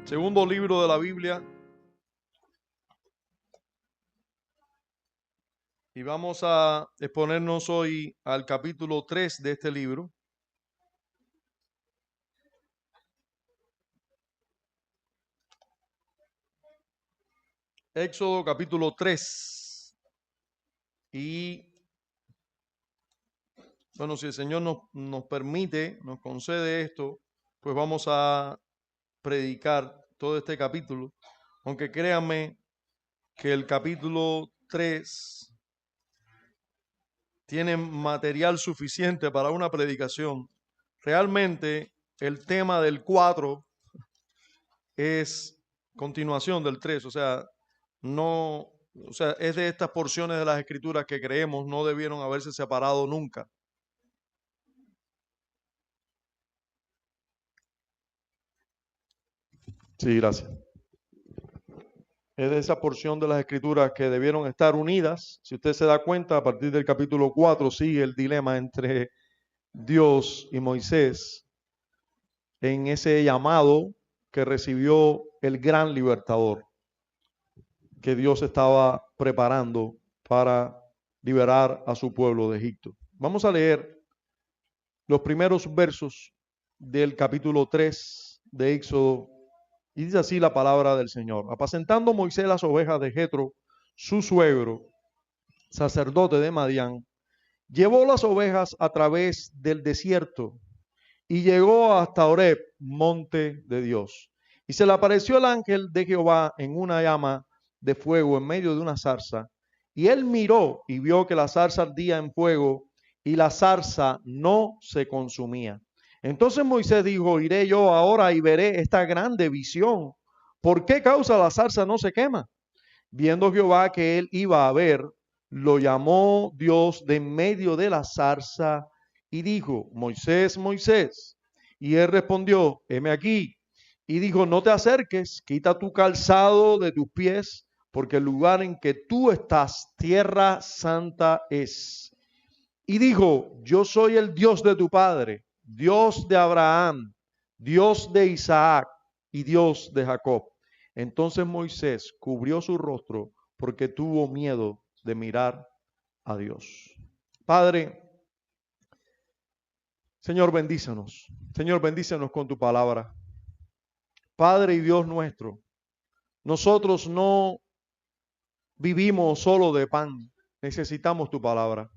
Segundo libro de la Biblia. Y vamos a exponernos hoy al capítulo 3 de este libro. Éxodo capítulo 3. Y bueno, si el Señor nos permite, nos concede esto, pues vamos a predicar todo este capítulo. Aunque créanme que el capítulo 3 tiene material suficiente para una predicación. Realmente el tema del 4 es continuación del 3, es de estas porciones de las escrituras que creemos no debieron haberse separado nunca. Sí, gracias. Es de esa porción de las escrituras que debieron estar unidas. Si usted se da cuenta, a partir del capítulo 4 sigue el dilema entre Dios y Moisés en ese llamado que recibió el gran libertador que Dios estaba preparando para liberar a su pueblo de Egipto. Vamos a leer los primeros versos del capítulo 3 de Éxodo, y dice así la palabra del Señor. Apacentando Moisés las ovejas de Jetro, su suegro, sacerdote de Madián, llevó las ovejas a través del desierto y llegó hasta Horeb, monte de Dios. Y se le apareció el ángel de Jehová en una llama de fuego en medio de una zarza. Y él miró y vio que la zarza ardía en fuego y la zarza no se consumía. Entonces Moisés dijo, iré yo ahora y veré esta grande visión. ¿Por qué causa la zarza no se quema? Viendo Jehová que él iba a ver, lo llamó Dios de en medio de la zarza y dijo, Moisés, Moisés. Y él respondió, heme aquí. Y dijo, no te acerques, quita tu calzado de tus pies, porque el lugar en que tú estás, tierra santa es. Y dijo, yo soy el Dios de tu padre, Dios de Abraham, Dios de Isaac y Dios de Jacob. Entonces Moisés cubrió su rostro porque tuvo miedo de mirar a Dios. Padre, Señor, bendícenos. Señor, bendícenos con tu palabra. Padre y Dios nuestro, nosotros no vivimos solo de pan, necesitamos tu palabra.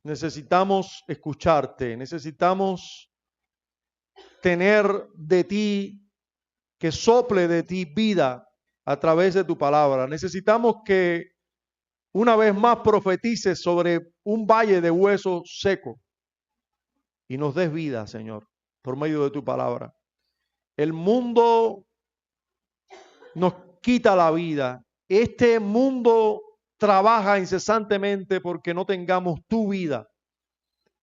Necesitamos escucharte, necesitamos tener de ti, que sople de ti vida a través de tu palabra. Necesitamos que una vez más profetices sobre un valle de huesos seco y nos des vida, Señor, por medio de tu palabra. El mundo nos quita la vida. Este mundo trabaja incesantemente porque no tengamos tu vida.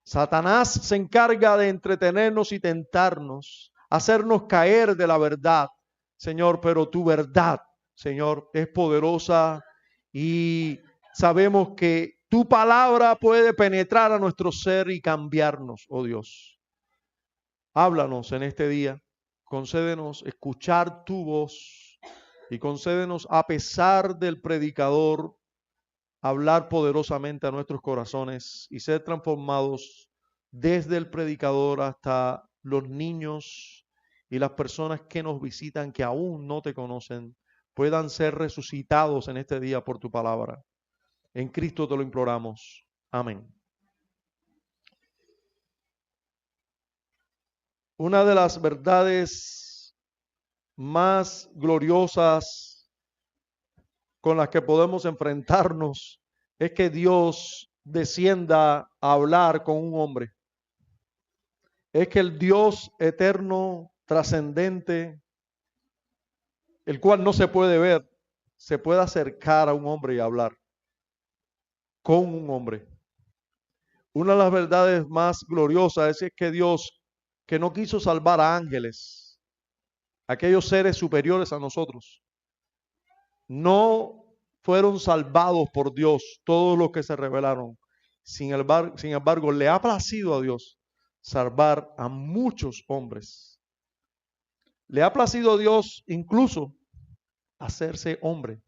Satanás se encarga de entretenernos y tentarnos, hacernos caer de la verdad, Señor, pero tu verdad, Señor, es poderosa y sabemos que tu palabra puede penetrar a nuestro ser y cambiarnos, oh Dios. Háblanos en este día, concédenos escuchar tu voz y concédenos, a pesar del predicador, hablar poderosamente a nuestros corazones y ser transformados desde el predicador hasta los niños y las personas que nos visitan que aún no te conocen, puedan ser resucitados en este día por tu palabra. En Cristo te lo imploramos. Amén. Una de las verdades más gloriosas con las que podemos enfrentarnos es que Dios descienda a hablar con un hombre. Es que el Dios eterno, trascendente, el cual no se puede ver, se puede acercar a un hombre y hablar con un hombre. Una de las verdades más gloriosas es que Dios, que no quiso salvar a ángeles, aquellos seres superiores a nosotros, no fueron salvados por Dios todos los que se rebelaron. Sin embargo, le ha placido a Dios salvar a muchos hombres. Le ha placido a Dios incluso hacerse hombre.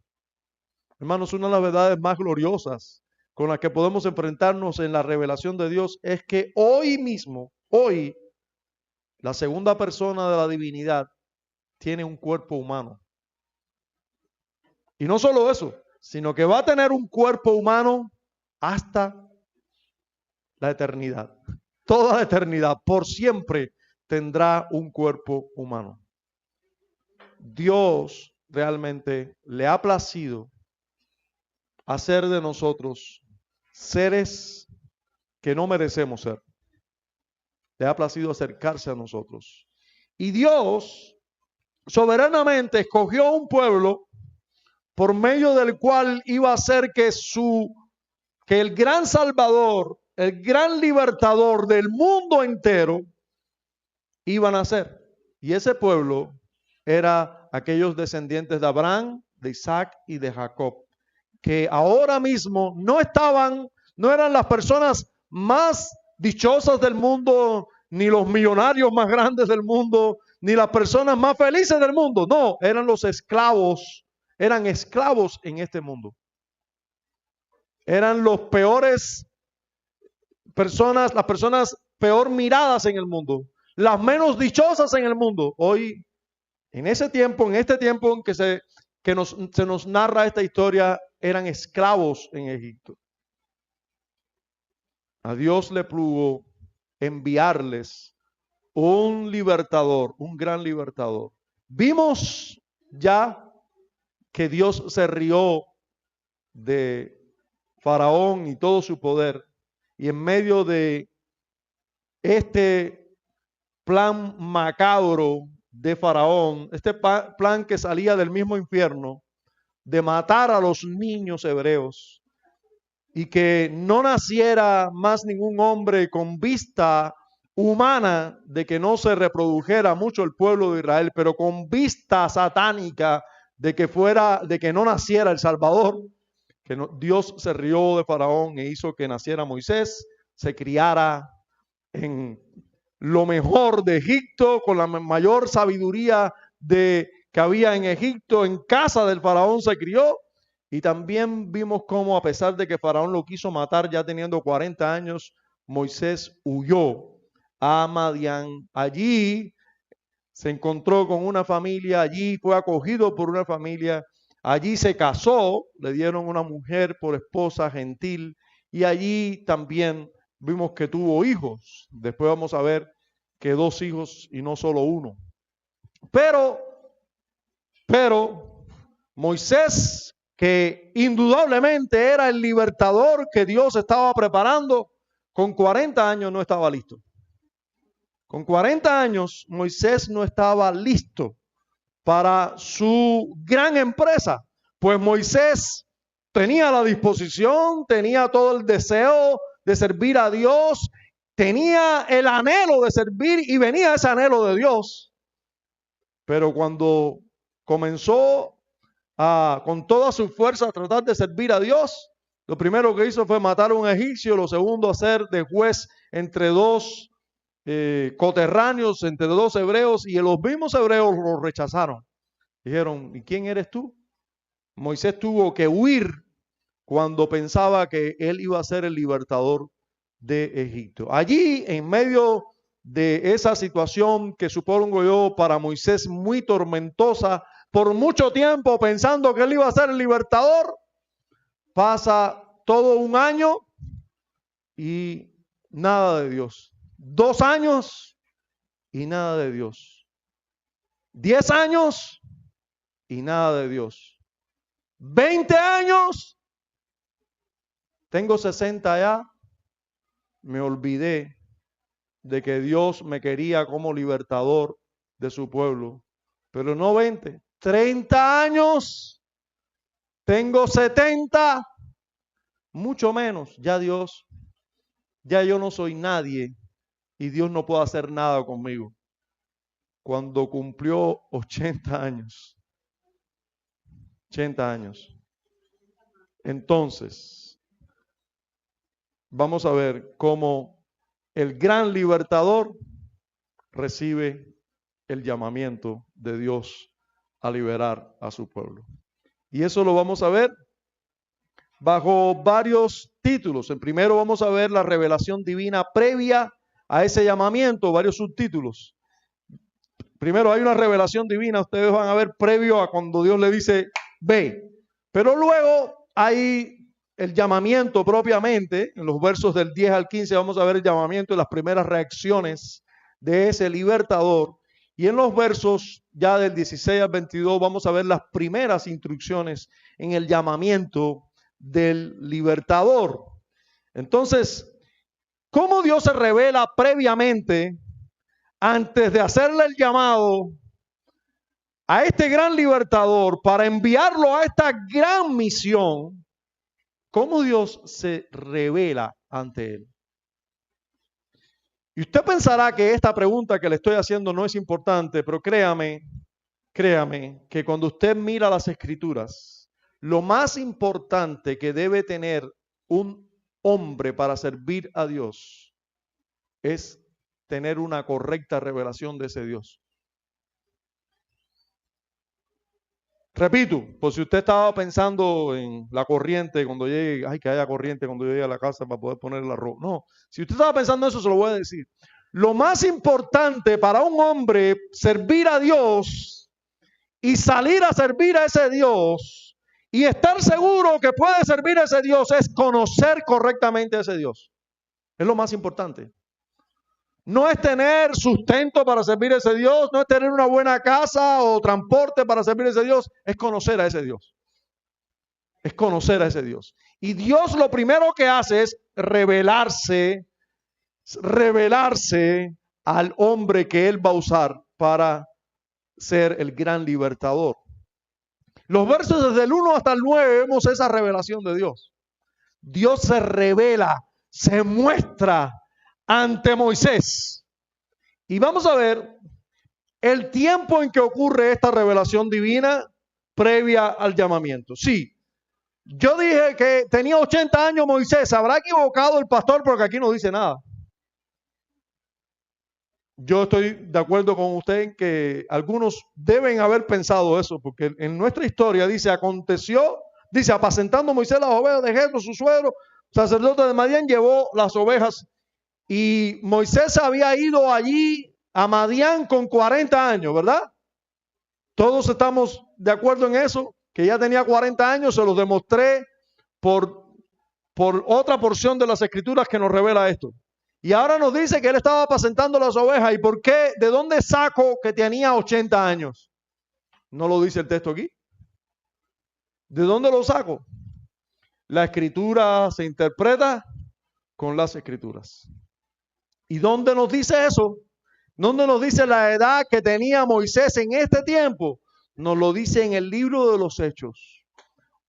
Hermanos, una de las verdades más gloriosas con las que podemos enfrentarnos en la revelación de Dios es que hoy mismo, hoy, la segunda persona de la divinidad tiene un cuerpo humano. Y no solo eso, sino que va a tener un cuerpo humano hasta la eternidad. Toda la eternidad, por siempre, tendrá un cuerpo humano. Dios realmente le ha placido hacer de nosotros seres que no merecemos ser. Le ha placido acercarse a nosotros. Y Dios soberanamente escogió un pueblo por medio del cual iba a hacer que el gran Salvador, el gran libertador del mundo entero, iba a nacer. Y ese pueblo era aquellos descendientes de Abraham, de Isaac y de Jacob, que ahora mismo no eran las personas más dichosas del mundo, ni los millonarios más grandes del mundo, ni las personas más felices del mundo. No, eran los esclavos, eran esclavos en este mundo. Eran los peores personas, las personas peor miradas en el mundo, las menos dichosas en el mundo. Hoy, en ese tiempo, en este tiempo en que se nos narra esta historia, eran esclavos en Egipto. A Dios le plugo enviarles un libertador, un gran libertador. Vimos ya que Dios se rió de Faraón y todo su poder, y en medio de este plan macabro de Faraón, este plan que salía del mismo infierno, de matar a los niños hebreos y que no naciera más ningún hombre con vista humana de que no se reprodujera mucho el pueblo de Israel, pero con vista satánica de que no naciera el Salvador, que Dios se rió de Faraón e hizo que naciera Moisés, se criara en lo mejor de Egipto, con la mayor sabiduría que había en Egipto, en casa del faraón se crió. Y también vimos cómo, a pesar de que Faraón lo quiso matar ya teniendo 40 años, Moisés huyó a Madián. Allí se encontró con una familia, allí fue acogido por una familia, allí se casó, le dieron una mujer por esposa gentil y allí también vimos que tuvo hijos. Después vamos a ver que 2 hijos y no solo uno. Pero Moisés, que indudablemente era el libertador que Dios estaba preparando, con 40 años no estaba listo. Con 40 años Moisés no estaba listo para su gran empresa, pues Moisés tenía la disposición, tenía todo el deseo de servir a Dios, tenía el anhelo de servir y venía ese anhelo de Dios. Pero cuando comenzó con toda su fuerza a tratar de servir a Dios, lo primero que hizo fue matar a un egipcio, lo segundo hacer de juez entre dos coterráneos, entre 2 hebreos, y los mismos hebreos lo rechazaron. Dijeron, ¿y quién eres tú? Moisés tuvo que huir cuando pensaba que él iba a ser el libertador de Egipto. Allí, en medio de esa situación que supongo yo para Moisés muy tormentosa, por mucho tiempo pensando que él iba a ser el libertador, pasa todo un año y nada de Dios. 2 años y nada de Dios. 10 años y nada de Dios. 20 años, tengo 60 ya, me olvidé de que Dios me quería como libertador de su pueblo. Pero no 20, 30 años, tengo 70, mucho menos, ya yo no soy nadie y Dios no puede hacer nada conmigo. Cuando cumplió 80 años, entonces, vamos a ver cómo el gran libertador recibe el llamamiento de Dios a liberar a su pueblo. Y eso lo vamos a ver bajo varios títulos. En primero vamos a ver la revelación divina previa a ese llamamiento, varios subtítulos. Primero hay una revelación divina, ustedes van a ver previo a cuando Dios le dice, ve. Pero luego hay el llamamiento propiamente, en los versos del 10 al 15 vamos a ver el llamamiento y las primeras reacciones de ese libertador. Y en los versos ya del 16 al 22 vamos a ver las primeras instrucciones en el llamamiento del libertador. Entonces, ¿cómo Dios se revela previamente antes de hacerle el llamado a este gran libertador para enviarlo a esta gran misión? ¿Cómo Dios se revela ante él? Y usted pensará que esta pregunta que le estoy haciendo no es importante, pero créame que cuando usted mira las Escrituras, lo más importante que debe tener un hombre para servir a Dios es tener una correcta revelación de ese Dios. Repito, por si usted estaba pensando en la corriente cuando llegue, ay, que haya corriente cuando llegue a la casa para poder poner el arroz. No, si usted estaba pensando eso, se lo voy a decir. Lo más importante para un hombre servir a Dios y salir a servir a ese Dios y estar seguro que puede servir a ese Dios es conocer correctamente a ese Dios. Es lo más importante. No es tener sustento para servir a ese Dios, no es tener una buena casa o transporte para servir a ese Dios, es conocer a ese Dios. Es conocer a ese Dios. Y Dios lo primero que hace es revelarse al hombre que Él va a usar para ser el gran libertador. Los versos desde el 1 hasta el 9 vemos esa revelación de Dios. Dios se revela, se muestra ante Moisés. Y vamos a ver el tiempo en que ocurre esta revelación divina previa al llamamiento. Sí, yo dije que tenía 80 años Moisés. ¿Habrá equivocado el pastor? Porque aquí no dice nada. Yo estoy de acuerdo con usted en que algunos deben haber pensado eso, porque en nuestra historia dice, aconteció, dice, apacentando Moisés las ovejas de Jetro, su suegro, sacerdote de Madián, llevó las ovejas. Y Moisés había ido allí a Madián con 40 años, ¿verdad? Todos estamos de acuerdo en eso, que ya tenía 40 años, se los demostré por otra porción de las Escrituras que nos revela esto. Y ahora nos dice que él estaba apacentando las ovejas. ¿Y por qué? ¿De dónde saco que tenía 80 años? No lo dice el texto aquí. ¿De dónde lo saco? La Escritura se interpreta con las Escrituras. ¿Y dónde nos dice eso? ¿Dónde nos dice la edad que tenía Moisés en este tiempo? Nos lo dice en el libro de los Hechos.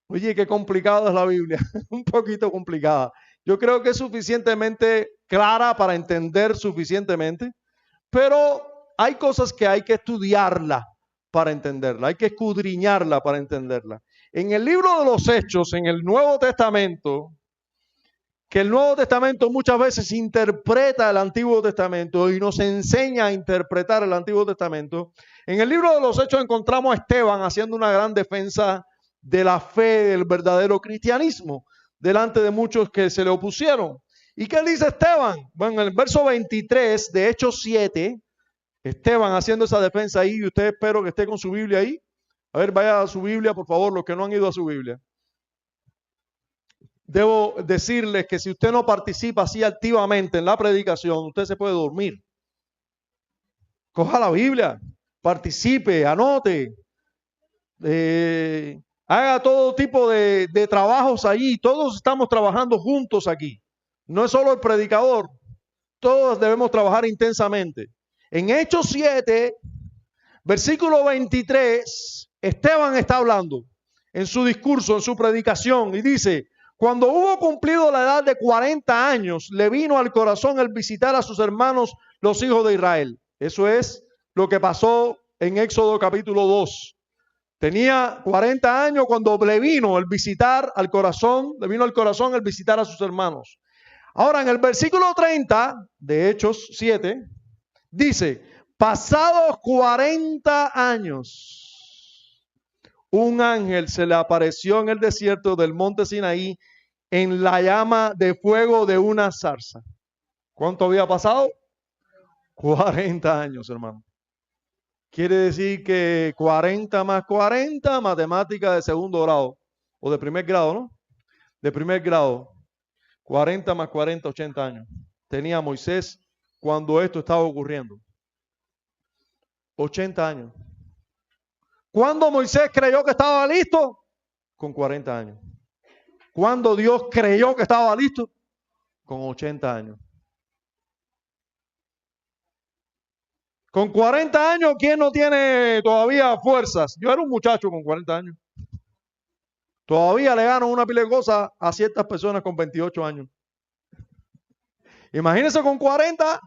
Oye, qué complicada es la Biblia. Un poquito complicada. Yo creo que es suficientemente clara para entender suficientemente, pero hay cosas que hay que estudiarla para entenderla, hay que escudriñarla para entenderla. En el libro de los Hechos, en el Nuevo Testamento, que el Nuevo Testamento muchas veces interpreta el Antiguo Testamento y nos enseña a interpretar el Antiguo Testamento, en el libro de los Hechos encontramos a Esteban haciendo una gran defensa de la fe del verdadero cristianismo delante de muchos que se le opusieron. ¿Y qué dice Esteban? Bueno, en el verso 23 de Hechos 7, Esteban haciendo esa defensa ahí, y usted espero que esté con su Biblia ahí. A ver, vaya a su Biblia, por favor, los que no han ido a su Biblia. Debo decirles que si usted no participa así activamente en la predicación, usted se puede dormir. Coja la Biblia, participe, anote, haga todo tipo de trabajos allí. Todos estamos trabajando juntos aquí. No es solo el predicador, todos debemos trabajar intensamente. En Hechos 7, versículo 23, Esteban está hablando en su discurso, en su predicación, y dice: cuando hubo cumplido la edad de 40 años, le vino al corazón el visitar a sus hermanos, los hijos de Israel. Eso es lo que pasó en Éxodo capítulo 2. Tenía 40 años cuando le vino el visitar al corazón, le vino al corazón el visitar a sus hermanos. Ahora, en el versículo 30 de Hechos 7, dice: Pasados 40 años, un ángel se le apareció en el desierto del monte Sinaí en la llama de fuego de una zarza. ¿Cuánto había pasado? 40 años, hermano. Quiere decir que 40 más 40, matemática de segundo grado, o de primer grado, ¿no? De primer grado. 40 más 40, 80 años. Tenía Moisés cuando esto estaba ocurriendo. 80 años. ¿Cuándo Moisés creyó que estaba listo? Con 40 años. ¿Cuándo Dios creyó que estaba listo? Con 80 años. Con 40 años, ¿quién no tiene todavía fuerzas? Yo era un muchacho con 40 años. Todavía le gano una pila de cosas a ciertas personas con 28 años. Imagínense con 40.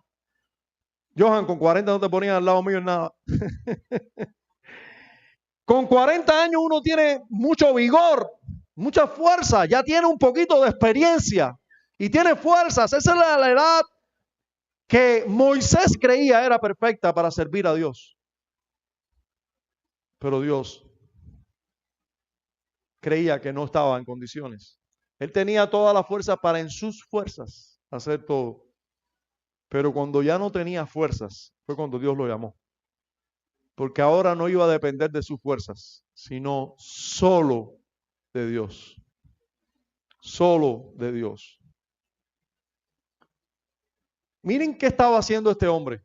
Johan, con 40 no te ponían al lado mío en nada. Con 40 años uno tiene mucho vigor, mucha fuerza, ya tiene un poquito de experiencia y tiene fuerzas. Esa es la edad que Moisés creía era perfecta para servir a Dios. Pero Dios creía que no estaba en condiciones. Él tenía toda la fuerza para en sus fuerzas hacer todo. Pero cuando ya no tenía fuerzas, fue cuando Dios lo llamó. Porque ahora no iba a depender de sus fuerzas, sino solo de Dios. Solo de Dios. Miren qué estaba haciendo este hombre.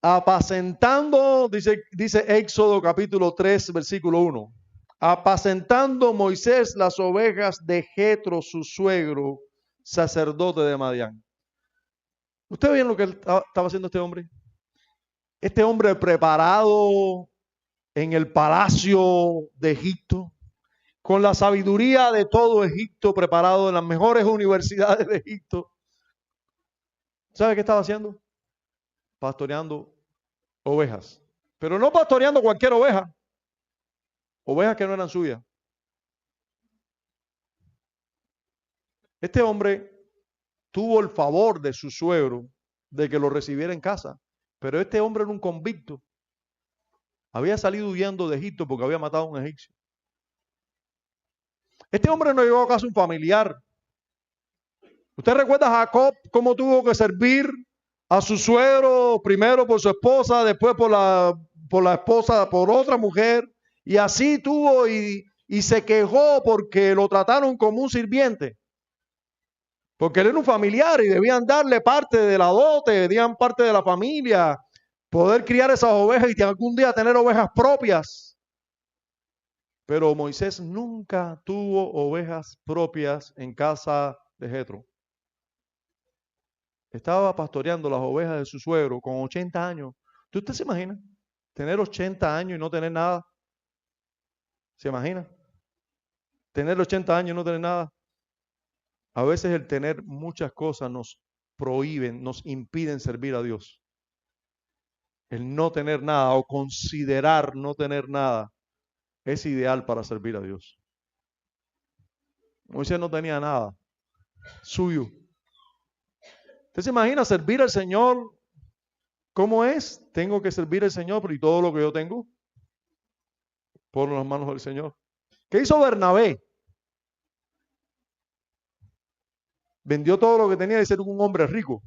Apacentando, dice Éxodo capítulo 3, versículo 1. Apacentando Moisés las ovejas de Jetro, su suegro, sacerdote de Madián. ¿Ustedes ven lo que estaba haciendo este hombre? Este hombre preparado en el palacio de Egipto, con la sabiduría de todo Egipto, preparado en las mejores universidades de Egipto. ¿Sabe qué estaba haciendo? Pastoreando ovejas. Pero no pastoreando cualquier oveja. Ovejas que no eran suyas. Este hombre tuvo el favor de su suegro de que lo recibiera en casa. Pero este hombre era un convicto. Había salido huyendo de Egipto porque había matado a un egipcio. Este hombre no llegó a casa un familiar. ¿Usted recuerda a Jacob cómo tuvo que servir a su suegro, primero por su esposa, después por la esposa, por otra mujer? Y así tuvo y se quejó porque lo trataron como un sirviente. Porque él era un familiar y debían darle parte de la dote, debían parte de la familia, poder criar esas ovejas y algún día tener ovejas propias. Pero Moisés nunca tuvo ovejas propias en casa de Jetro. Estaba pastoreando las ovejas de su suegro con 80 años. ¿Usted se imagina? Tener 80 años y no tener nada. ¿Se imagina? Tener 80 años y no tener nada. A veces el tener muchas cosas nos prohíben, nos impiden servir a Dios. El no tener nada o considerar no tener nada es ideal para servir a Dios. Moisés no tenía nada suyo. ¿Usted se imagina servir al Señor? ¿Cómo es? Tengo que servir al Señor, pero ¿y todo lo que yo tengo? Ponlo en las manos del Señor. ¿Qué hizo Bernabé? Vendió todo lo que tenía de ser un hombre rico.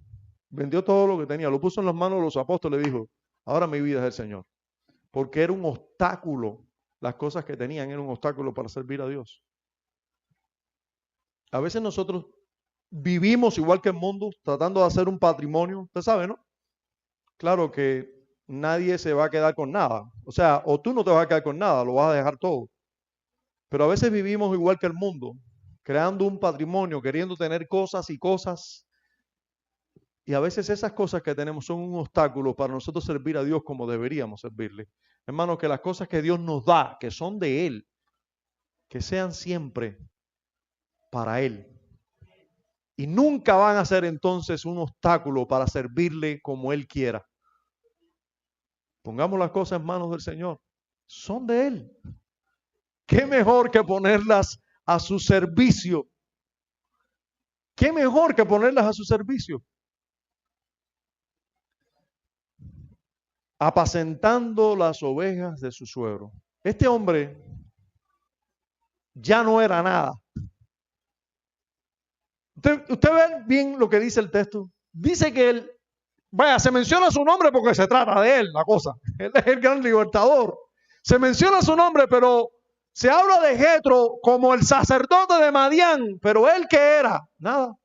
Vendió todo lo que tenía. Lo puso en las manos de los apóstoles y dijo, ahora mi vida es el Señor. Porque era un obstáculo. Las cosas que tenían eran un obstáculo para servir a Dios. A veces nosotros vivimos igual que el mundo, tratando de hacer un patrimonio. Usted sabe, ¿no? Claro que nadie se va a quedar con nada. O sea, o tú no te vas a quedar con nada, lo vas a dejar todo. Pero a veces vivimos igual que el mundo, creando un patrimonio, queriendo tener cosas y cosas. Y a veces esas cosas que tenemos son un obstáculo para nosotros servir a Dios como deberíamos servirle. Hermanos, que las cosas que Dios nos da, que son de Él, que sean siempre para Él. Y nunca van a ser entonces un obstáculo para servirle como Él quiera. Pongamos las cosas en manos del Señor. Son de Él. ¿Qué mejor que ponerlas a su servicio? ¿Qué mejor que ponerlas a su servicio? apacentando las ovejas de su suegro. Este hombre ya no era nada. Usted ve bien lo que dice el texto. Dice que él, vaya, se menciona su nombre porque se trata de él, la cosa. Él es el gran libertador. Se menciona su nombre, pero se habla de Jetro como el sacerdote de Madián. Pero él, ¿qué era? Nada.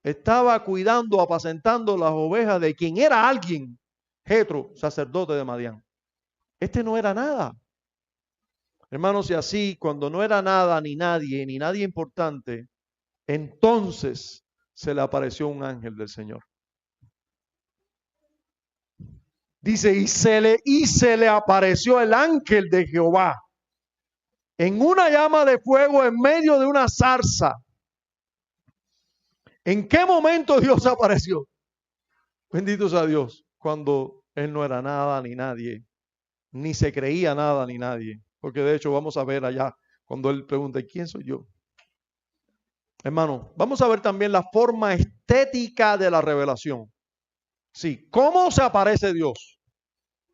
Estaba cuidando, apacentando las ovejas de quien era alguien. Jetro, sacerdote de Madián. Este no era nada. Hermanos, y así, cuando no era nada, ni nadie importante, entonces se le apareció un ángel del Señor. Dice, y se le apareció el ángel de Jehová en una llama de fuego en medio de una zarza. ¿En qué momento Dios apareció? Bendito sea Dios, cuando él no era nada ni nadie, ni se creía nada ni nadie. Porque de hecho vamos a ver allá cuando él pregunta, ¿quién soy yo? Hermano, vamos a ver también la forma estética de la revelación. Sí, ¿cómo se aparece Dios?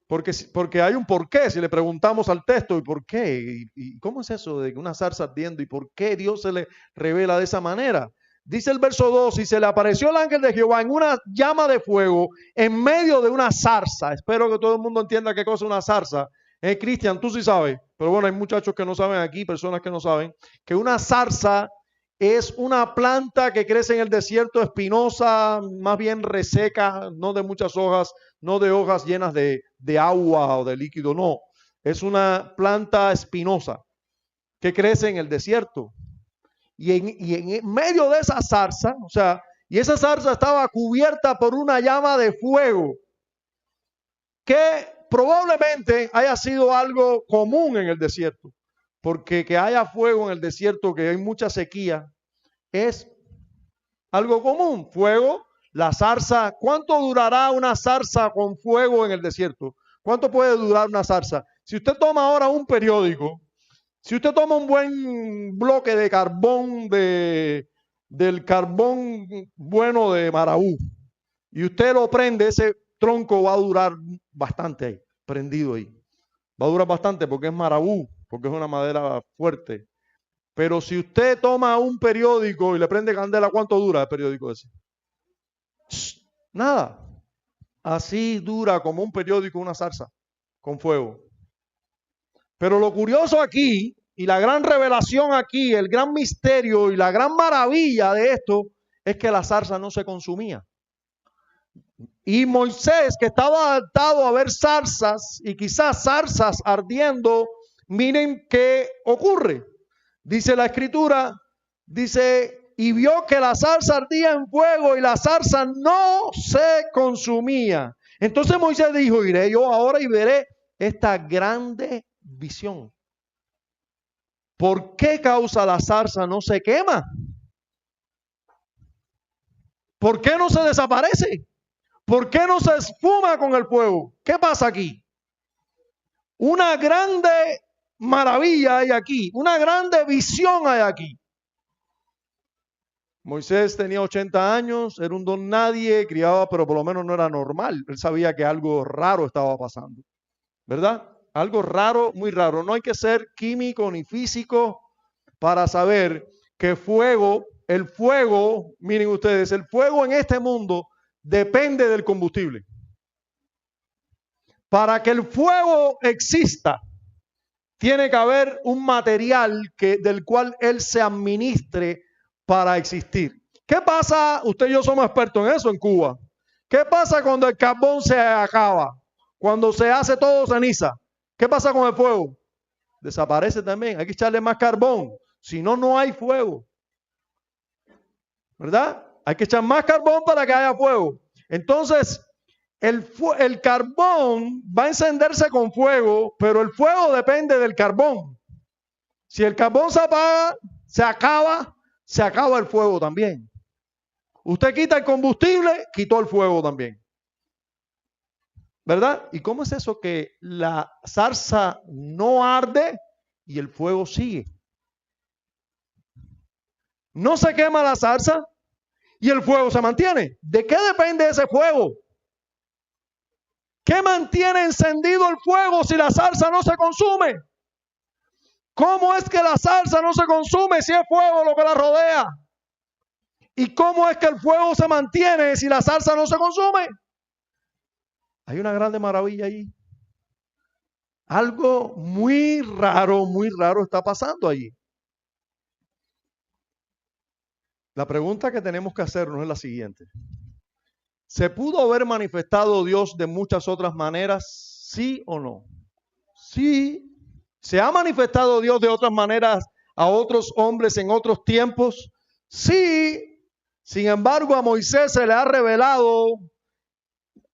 Porque hay un porqué. Si le preguntamos al texto, ¿y por qué? ¿Y cómo es eso de una zarza ardiendo? ¿Y por qué Dios se le revela de esa manera? Dice el verso 2, y se le apareció el ángel de Jehová en una llama de fuego en medio de una zarza. Espero que todo el mundo entienda qué cosa es una zarza. Cristian, tú sí sabes, pero bueno, hay muchachos que no saben aquí, personas que no saben, que una zarza es una planta que crece en el desierto, espinosa, más bien reseca, no de muchas hojas, no de hojas llenas de agua o de líquido, no. Es una planta espinosa que crece en el desierto. Y en medio de esa zarza, o sea, y esa zarza estaba cubierta por una llama de fuego, que probablemente haya sido algo común en el desierto, porque que haya fuego en el desierto, que hay mucha sequía, es algo común. Fuego, la zarza. ¿Cuánto durará una zarza con fuego en el desierto? ¿Cuánto puede durar una zarza? Si usted toma ahora un periódico, si usted toma un buen bloque de carbón, del carbón bueno de Maraú, y usted lo prende, ese tronco va a durar bastante ahí, prendido ahí. Va a durar bastante porque es Maraú, porque es una madera fuerte. Pero si usted toma un periódico y le prende candela, ¿cuánto dura el periódico ese? Nada. Así dura como un periódico una zarza con fuego. Pero lo curioso aquí, y la gran revelación aquí, el gran misterio y la gran maravilla de esto, es que la zarza no se consumía. Y Moisés, que estaba adaptado a ver zarzas y quizás zarzas ardiendo, miren qué ocurre. Dice la escritura, dice, y vio que la zarza ardía en fuego y la zarza no se consumía. Entonces Moisés dijo, iré yo ahora y veré esta grande visión. ¿Por qué causa la zarza no se quema? ¿Por qué no se desaparece? ¿Por qué no se esfuma con el fuego? ¿Qué pasa aquí? Una grande maravilla hay aquí, una grande visión hay aquí. Moisés tenía 80 años, era un don nadie, criaba, pero por lo menos no era normal. Él sabía que algo raro estaba pasando, ¿verdad? Algo raro, muy raro. No hay que ser químico ni físico para saber que fuego, el fuego, miren ustedes, el fuego en este mundo depende del combustible. Para que el fuego exista, tiene que haber un material del cual él se administre para existir. ¿Qué pasa? Usted y yo somos expertos en eso en Cuba. ¿Qué pasa cuando el carbón se acaba? Cuando se hace todo ceniza. ¿Qué pasa con el fuego? Desaparece también. Hay que echarle más carbón. Si no, no hay fuego. ¿Verdad? Hay que echar más carbón para que haya fuego. Entonces, el carbón va a encenderse con fuego, pero el fuego depende del carbón. Si el carbón se apaga, se acaba el fuego también. Usted quita el combustible, quitó el fuego también. ¿Verdad? ¿Y cómo es eso que la zarza no arde y el fuego sigue? No se quema la zarza y el fuego se mantiene. ¿De qué depende ese fuego? ¿Qué mantiene encendido el fuego si la zarza no se consume? ¿Cómo es que la zarza no se consume si es fuego lo que la rodea? ¿Y cómo es que el fuego se mantiene si la zarza no se consume? Hay una grande maravilla allí. Algo muy raro está pasando allí. La pregunta que tenemos que hacernos es la siguiente. ¿Se pudo haber manifestado Dios de muchas otras maneras? ¿Sí o no? Sí. ¿Se ha manifestado Dios de otras maneras a otros hombres en otros tiempos? Sí. Sin embargo, a Moisés se le ha revelado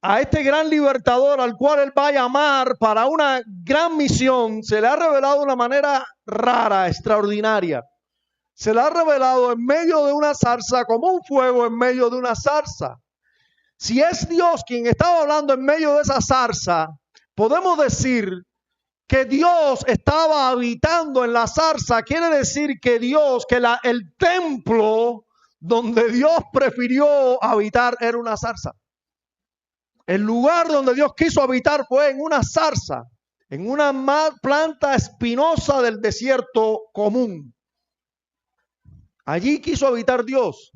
a este gran libertador al cual él va a llamar para una gran misión. Se le ha revelado de una manera rara, extraordinaria. Se le ha revelado en medio de una zarza, como un fuego en medio de una zarza. Si es Dios quien estaba hablando en medio de esa zarza, podemos decir que Dios estaba habitando en la zarza. Quiere decir que Dios, el templo donde Dios prefirió habitar era una zarza. El lugar donde Dios quiso habitar fue en una zarza, en una planta espinosa del desierto común. Allí quiso habitar Dios.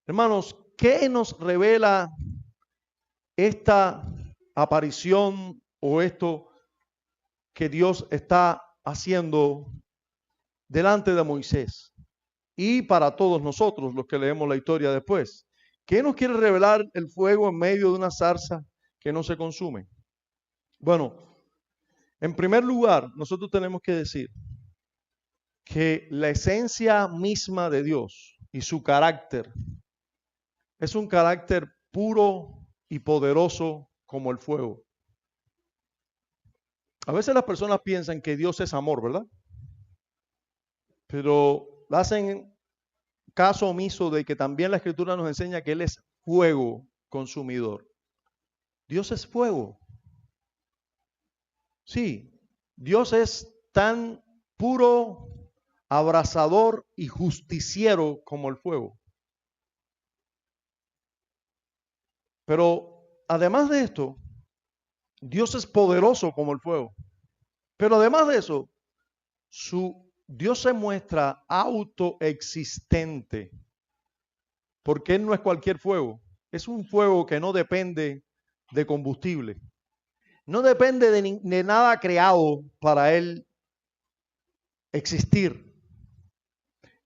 Hermanos, ¿qué nos revela esta aparición o esto que Dios está haciendo delante de Moisés y para todos nosotros los que leemos la historia después? ¿Qué nos quiere revelar el fuego en medio de una zarza que no se consume? Bueno, en primer lugar, nosotros tenemos que decir que la esencia misma de Dios y su carácter es un carácter puro y poderoso como el fuego. A veces las personas piensan que Dios es amor, ¿verdad? Pero hacen caso omiso de que también la Escritura nos enseña que Él es fuego consumidor. Dios es fuego. Sí, Dios es tan puro, abrasador y justiciero como el fuego. Pero además de esto, Dios es poderoso como el fuego. Pero además de eso, Dios se muestra autoexistente, porque Él no es cualquier fuego. Es un fuego que no depende de combustible. No depende de nada creado para Él existir.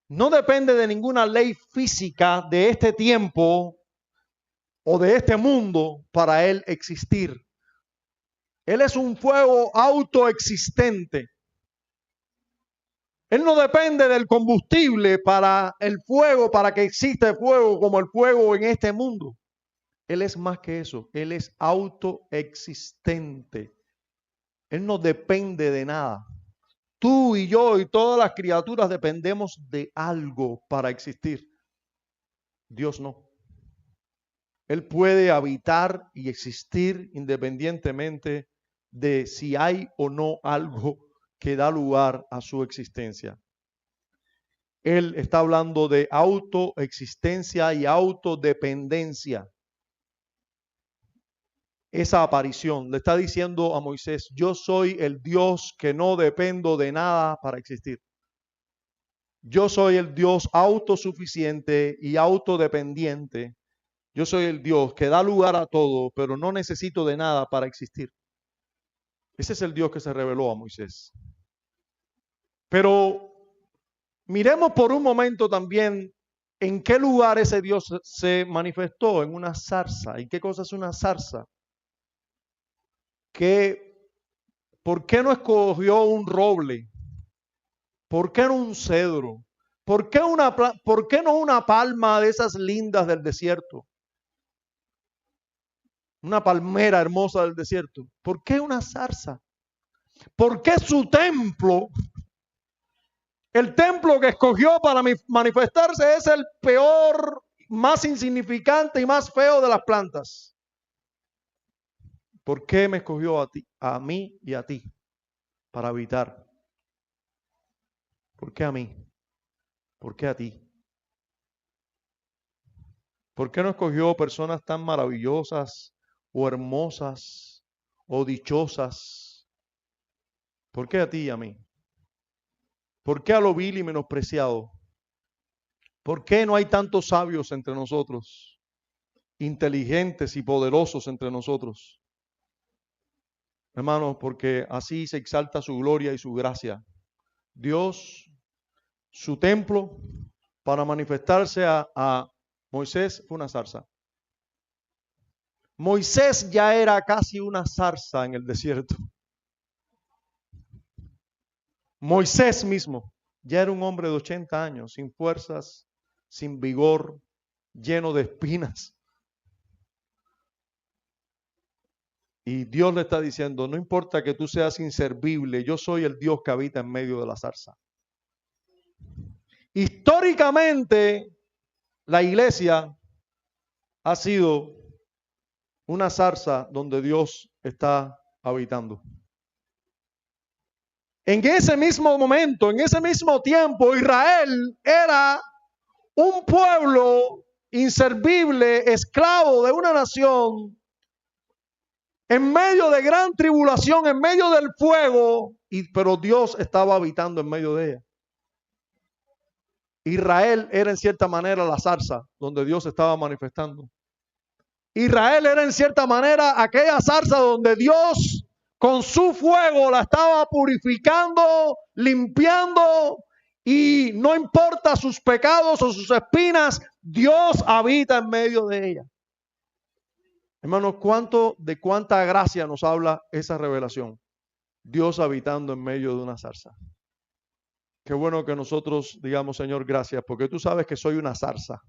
No depende de ninguna ley física de este tiempo o de este mundo para Él existir. Él es un fuego autoexistente. Él no depende del combustible para el fuego, para que exista el fuego como el fuego en este mundo. Él es más que eso. Él es autoexistente. Él no depende de nada. Tú y yo y todas las criaturas dependemos de algo para existir. Dios no. Él puede habitar y existir independientemente de si hay o no algo que da lugar a su existencia. Él está hablando de autoexistencia y autodependencia. Esa aparición le está diciendo a Moisés: yo soy el Dios que no dependo de nada para existir. Yo soy el Dios autosuficiente y autodependiente. Yo soy el Dios que da lugar a todo, pero no necesito de nada para existir. Ese es el Dios que se reveló a Moisés. Pero miremos por un momento también en qué lugar ese Dios se manifestó: en una zarza. ¿Y qué cosa es una zarza? ¿Por qué no escogió un roble? ¿Por qué no un cedro? ¿Por qué no una palma de esas lindas del desierto? Una palmera hermosa del desierto. ¿Por qué una zarza? ¿Por qué su templo? El templo que escogió para manifestarse es el peor, más insignificante y más feo de las plantas. ¿Por qué me escogió a ti, a mí y a ti para habitar? ¿Por qué a mí? ¿Por qué a ti? ¿Por qué no escogió personas tan maravillosas o hermosas o dichosas. ¿Por qué a ti y a mí? ¿Por qué a lo vil y menospreciado? ¿Por qué no hay tantos sabios entre nosotros, inteligentes y poderosos entre nosotros? Hermanos, porque así se exalta su gloria y su gracia. Dios, su templo, para manifestarse a Moisés, fue una zarza. Moisés ya era casi una zarza en el desierto. Moisés mismo ya era un hombre de 80 años, sin fuerzas, sin vigor, lleno de espinas. Y Dios le está diciendo, no importa que tú seas inservible, yo soy el Dios que habita en medio de la zarza. Históricamente, la iglesia ha sido una zarza donde Dios está habitando. En ese mismo momento, en ese mismo tiempo, Israel era un pueblo inservible, esclavo de una nación, en medio de gran tribulación, en medio del fuego, pero Dios estaba habitando en medio de ella. Israel era en cierta manera la zarza donde Dios estaba manifestando. Israel era en cierta manera aquella zarza donde Dios con su fuego la estaba purificando, limpiando, y no importa sus pecados o sus espinas, Dios habita en medio de ella. Hermanos, de cuánta gracia nos habla esa revelación. Dios habitando en medio de una zarza. Qué bueno que nosotros digamos, Señor, gracias, porque tú sabes que soy una zarza.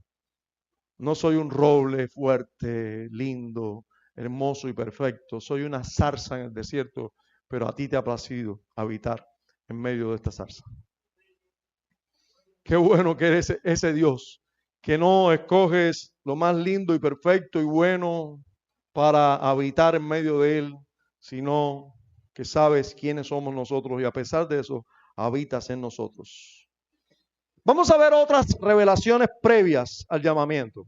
No soy un roble fuerte, lindo, hermoso y perfecto. Soy una zarza en el desierto, pero a ti te ha placido habitar en medio de esta zarza. Qué bueno que eres ese Dios, que no escoges lo más lindo y perfecto y bueno para habitar en medio de él, sino que sabes quiénes somos nosotros y a pesar de eso, habitas en nosotros. Vamos a ver otras revelaciones previas al llamamiento.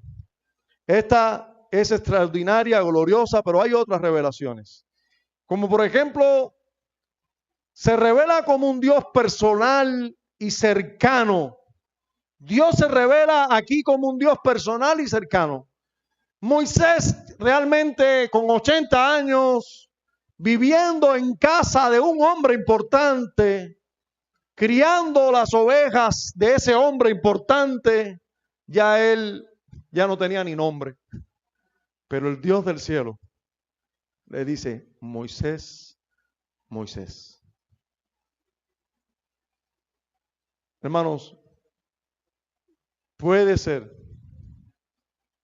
Esta es extraordinaria, gloriosa, pero hay otras revelaciones. Como por ejemplo, se revela como un Dios personal y cercano. Dios se revela aquí como un Dios personal y cercano. Moisés realmente con 80 años, viviendo en casa de un hombre importante, criando las ovejas de ese hombre importante, él ya no tenía ni nombre. Pero el Dios del cielo le dice, Moisés, Moisés. Hermanos, puede ser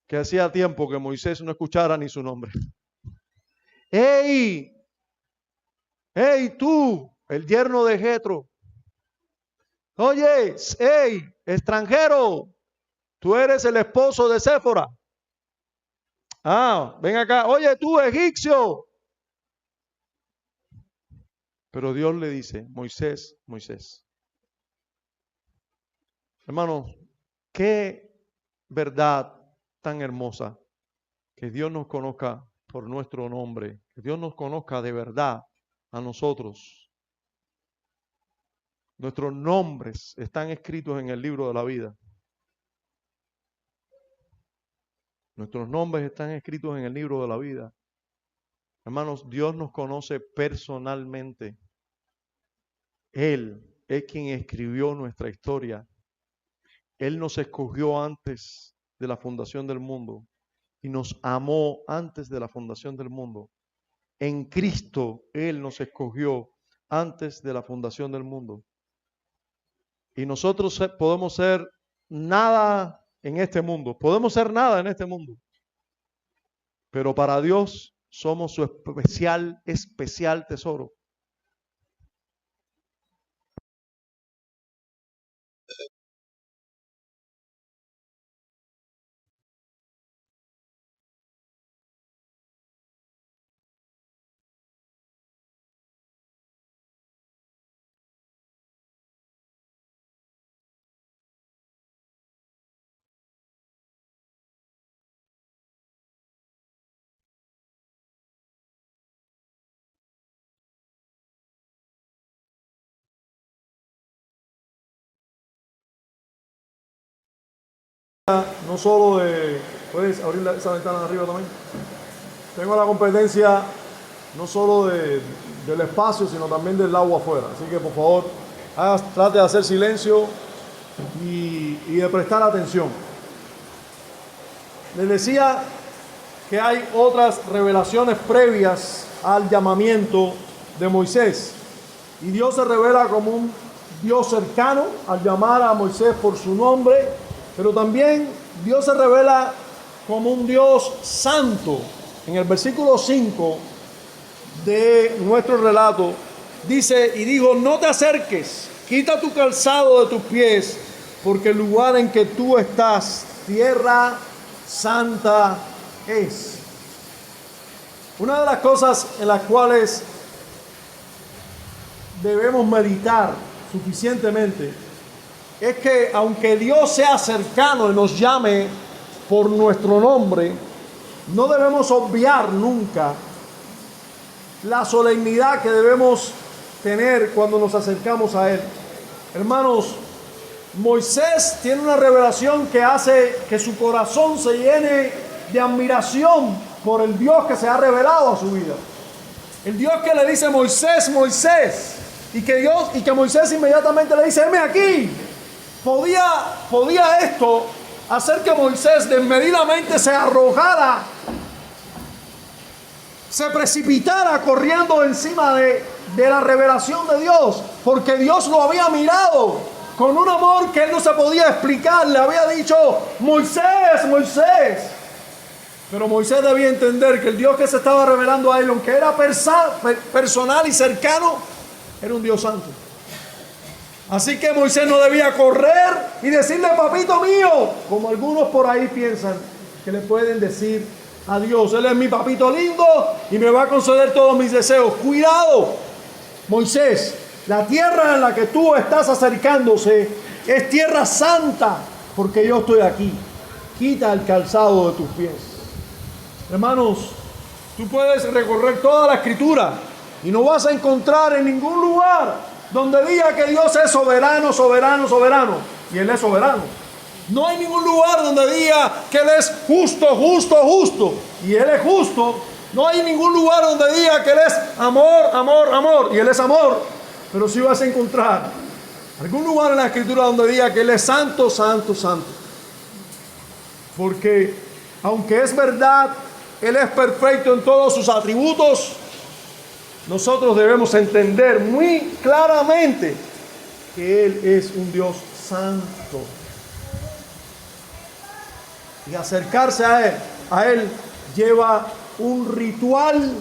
que hacía tiempo que Moisés no escuchara ni su nombre. ¡Ey! ¡Ey tú! El yerno de Jetro. Oye, ¡ey! Extranjero, tú eres el esposo de Séfora. Ah, ven acá. Oye, tú, egipcio. Pero Dios le dice, Moisés, Moisés. Hermanos, qué verdad tan hermosa que Dios nos conozca por nuestro nombre, que Dios nos conozca de verdad a nosotros. Nuestros nombres están escritos en el libro de la vida. Nuestros nombres están escritos en el libro de la vida. Hermanos, Dios nos conoce personalmente. Él es quien escribió nuestra historia. Él nos escogió antes de la fundación del mundo y nos amó antes de la fundación del mundo. En Cristo Él nos escogió antes de la fundación del mundo. Y nosotros podemos ser nada en este mundo. Podemos ser nada en este mundo. Pero para Dios somos su especial tesoro. No solo de... ¿Puedes abrir esa ventana de arriba también? Tengo la competencia no solo del espacio, sino también del agua afuera. Así que por favor, trate de hacer silencio y de prestar atención. Les decía que hay otras revelaciones previas al llamamiento de Moisés. Y Dios se revela como un Dios cercano al llamar a Moisés por su nombre, pero también Dios se revela como un Dios santo. En el versículo 5 de nuestro relato dice, y dijo, no te acerques, quita tu calzado de tus pies, porque el lugar en que tú estás, tierra santa es. Una de las cosas en las cuales debemos meditar suficientemente es que aunque Dios sea cercano y nos llame por nuestro nombre, no debemos obviar nunca la solemnidad que debemos tener cuando nos acercamos a Él. Hermanos, Moisés tiene una revelación que hace que su corazón se llene de admiración por el Dios que se ha revelado a su vida. El Dios que le dice, Moisés, Moisés, y que Moisés inmediatamente le dice, heme aquí. Podía esto hacer que Moisés desmedidamente se arrojara, se precipitara corriendo encima de la revelación de Dios, porque Dios lo había mirado con un amor que él no se podía explicar. Le había dicho, Moisés, Moisés. Pero Moisés debía entender que el Dios que se estaba revelando a él, aunque era personal y cercano, era un Dios santo. Así que Moisés no debía correr y decirle, papito mío, como algunos por ahí piensan que le pueden decir a Dios. Él es mi papito lindo y me va a conceder todos mis deseos. Cuidado, Moisés, la tierra en la que tú estás acercándose es tierra santa, porque yo estoy aquí. Quita el calzado de tus pies. Hermanos, tú puedes recorrer toda la Escritura y no vas a encontrar en ningún lugar donde diga que Dios es soberano, soberano, soberano. Y Él es soberano. No hay ningún lugar donde diga que Él es justo, justo, justo. Y Él es justo. No hay ningún lugar donde diga que Él es amor, amor, amor. Y Él es amor. Pero sí vas a encontrar algún lugar en la Escritura donde diga que Él es santo, santo, santo. Porque aunque es verdad, Él es perfecto en todos sus atributos, nosotros debemos entender muy claramente que Él es un Dios santo. Y acercarse a Él lleva un ritual,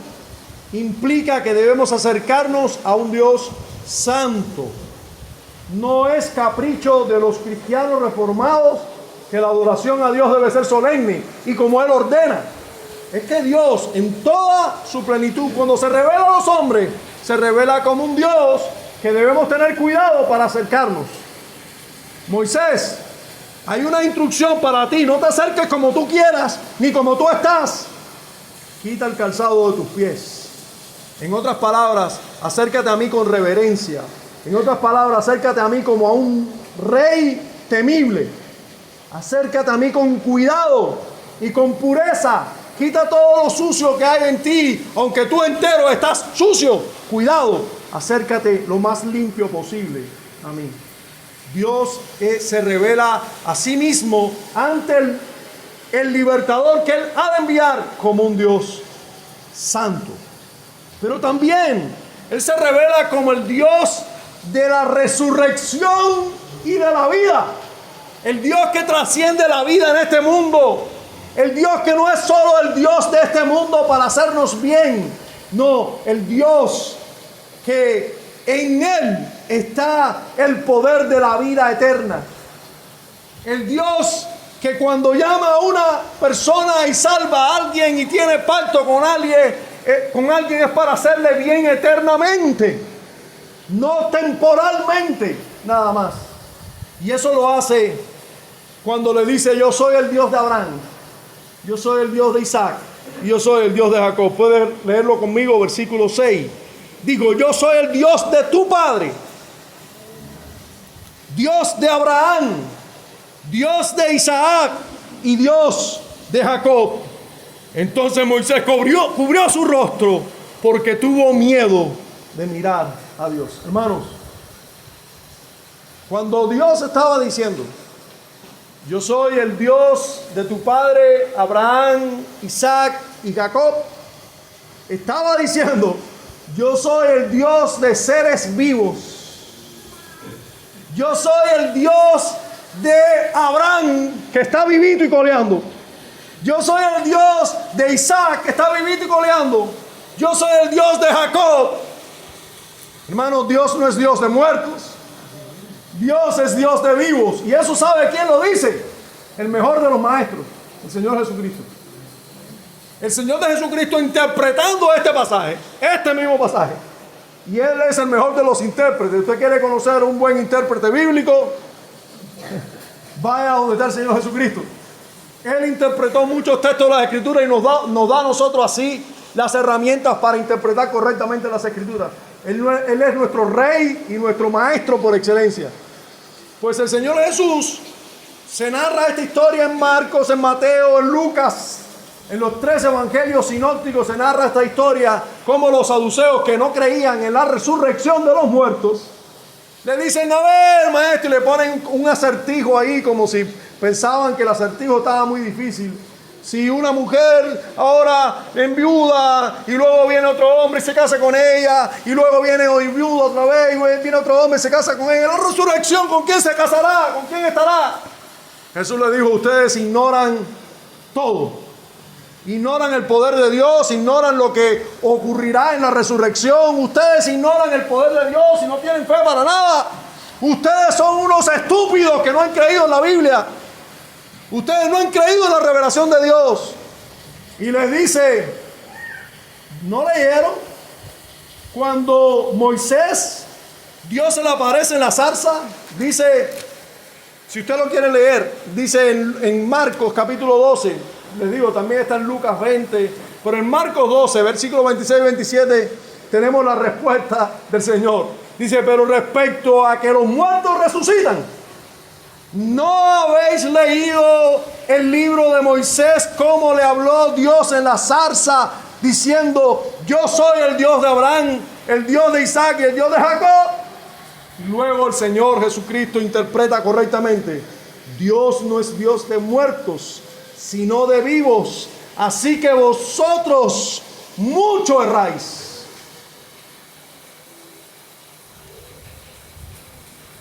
implica que debemos acercarnos a un Dios santo. No es capricho de los cristianos reformados que la adoración a Dios debe ser solemne y como Él ordena. Es que Dios en toda su plenitud, cuando se revela a los hombres, se revela como un Dios que debemos tener cuidado para acercarnos. Moisés, hay una instrucción para ti, no te acerques como tú quieras, ni como tú estás. Quita el calzado de tus pies. En otras palabras, acércate a mí con reverencia. En otras palabras, acércate a mí como a un rey temible. Acércate a mí con cuidado y con pureza. Quita todo lo sucio que hay en ti, aunque tú entero estás sucio. Cuidado, acércate lo más limpio posible a mí. Dios se revela a sí mismo ante el libertador que Él ha de enviar como un Dios santo. Pero también Él se revela como el Dios de la resurrección y de la vida. El Dios que trasciende la vida en este mundo. El Dios que no es solo el Dios de este mundo para hacernos bien. No, el Dios que en Él está el poder de la vida eterna. El Dios que cuando llama a una persona y salva a alguien y tiene pacto con alguien es para hacerle bien eternamente. No temporalmente, nada más. Y eso lo hace cuando le dice, yo soy el Dios de Abraham. Yo soy el Dios de Isaac y yo soy el Dios de Jacob. Puedes leerlo conmigo, versículo 6. Digo, yo soy el Dios de tu padre, Dios de Abraham, Dios de Isaac y Dios de Jacob. Entonces Moisés cubrió su rostro porque tuvo miedo de mirar a Dios. Hermanos, cuando Dios estaba diciendo, yo soy el Dios de tu padre Abraham, Isaac y Jacob, estaba diciendo, yo soy el Dios de seres vivos. Yo soy el Dios de Abraham, que está vivito y coleando. Yo soy el Dios de Isaac, que está vivito y coleando. Yo soy el Dios de Jacob. Hermanos, Dios no es Dios de muertos. Dios es Dios de vivos. Y eso sabe quién lo dice. El mejor de los maestros, el Señor Jesucristo. El Señor de Jesucristo interpretando este pasaje, este mismo pasaje. Y Él es el mejor de los intérpretes. ¿Usted quiere conocer un buen intérprete bíblico? Vaya donde está el Señor Jesucristo. Él interpretó muchos textos de las Escrituras y nos da a nosotros así las herramientas para interpretar correctamente las Escrituras. Él es nuestro Rey y nuestro Maestro por excelencia. Pues el Señor Jesús se narra esta historia en Marcos, en Mateo, en Lucas. En los 3 evangelios sinópticos se narra esta historia, como los saduceos que no creían en la resurrección de los muertos, le dicen, a ver, maestro, y le ponen un acertijo ahí, como si pensaban que el acertijo estaba muy difícil. Si una mujer ahora enviuda y luego viene otro hombre y se casa con ella, y luego viene hoy viuda otra vez y viene otro hombre y se casa con ella, la resurrección, ¿con quién se casará? ¿Con quién estará? Jesús le dijo, ustedes ignoran todo. Ignoran el poder de Dios, ignoran lo que ocurrirá en la resurrección. Ustedes ignoran el poder de Dios y no tienen fe para nada. Ustedes son unos estúpidos que no han creído en la Biblia. Ustedes no han creído en la revelación de Dios. Y les dice, ¿no leyeron? Cuando Moisés, Dios se le aparece en la zarza, dice, si usted lo quiere leer, dice en Marcos capítulo 12, les digo, también está en Lucas 20, pero en Marcos 12, versículos 26 y 27, tenemos la respuesta del Señor. Dice, pero respecto a que los muertos resucitan, ¿no habéis leído el libro de Moisés, cómo le habló Dios en la zarza, diciendo, yo soy el Dios de Abraham, el Dios de Isaac y el Dios de Jacob? Y luego el Señor Jesucristo interpreta correctamente, Dios no es Dios de muertos, sino de vivos, así que vosotros mucho erráis.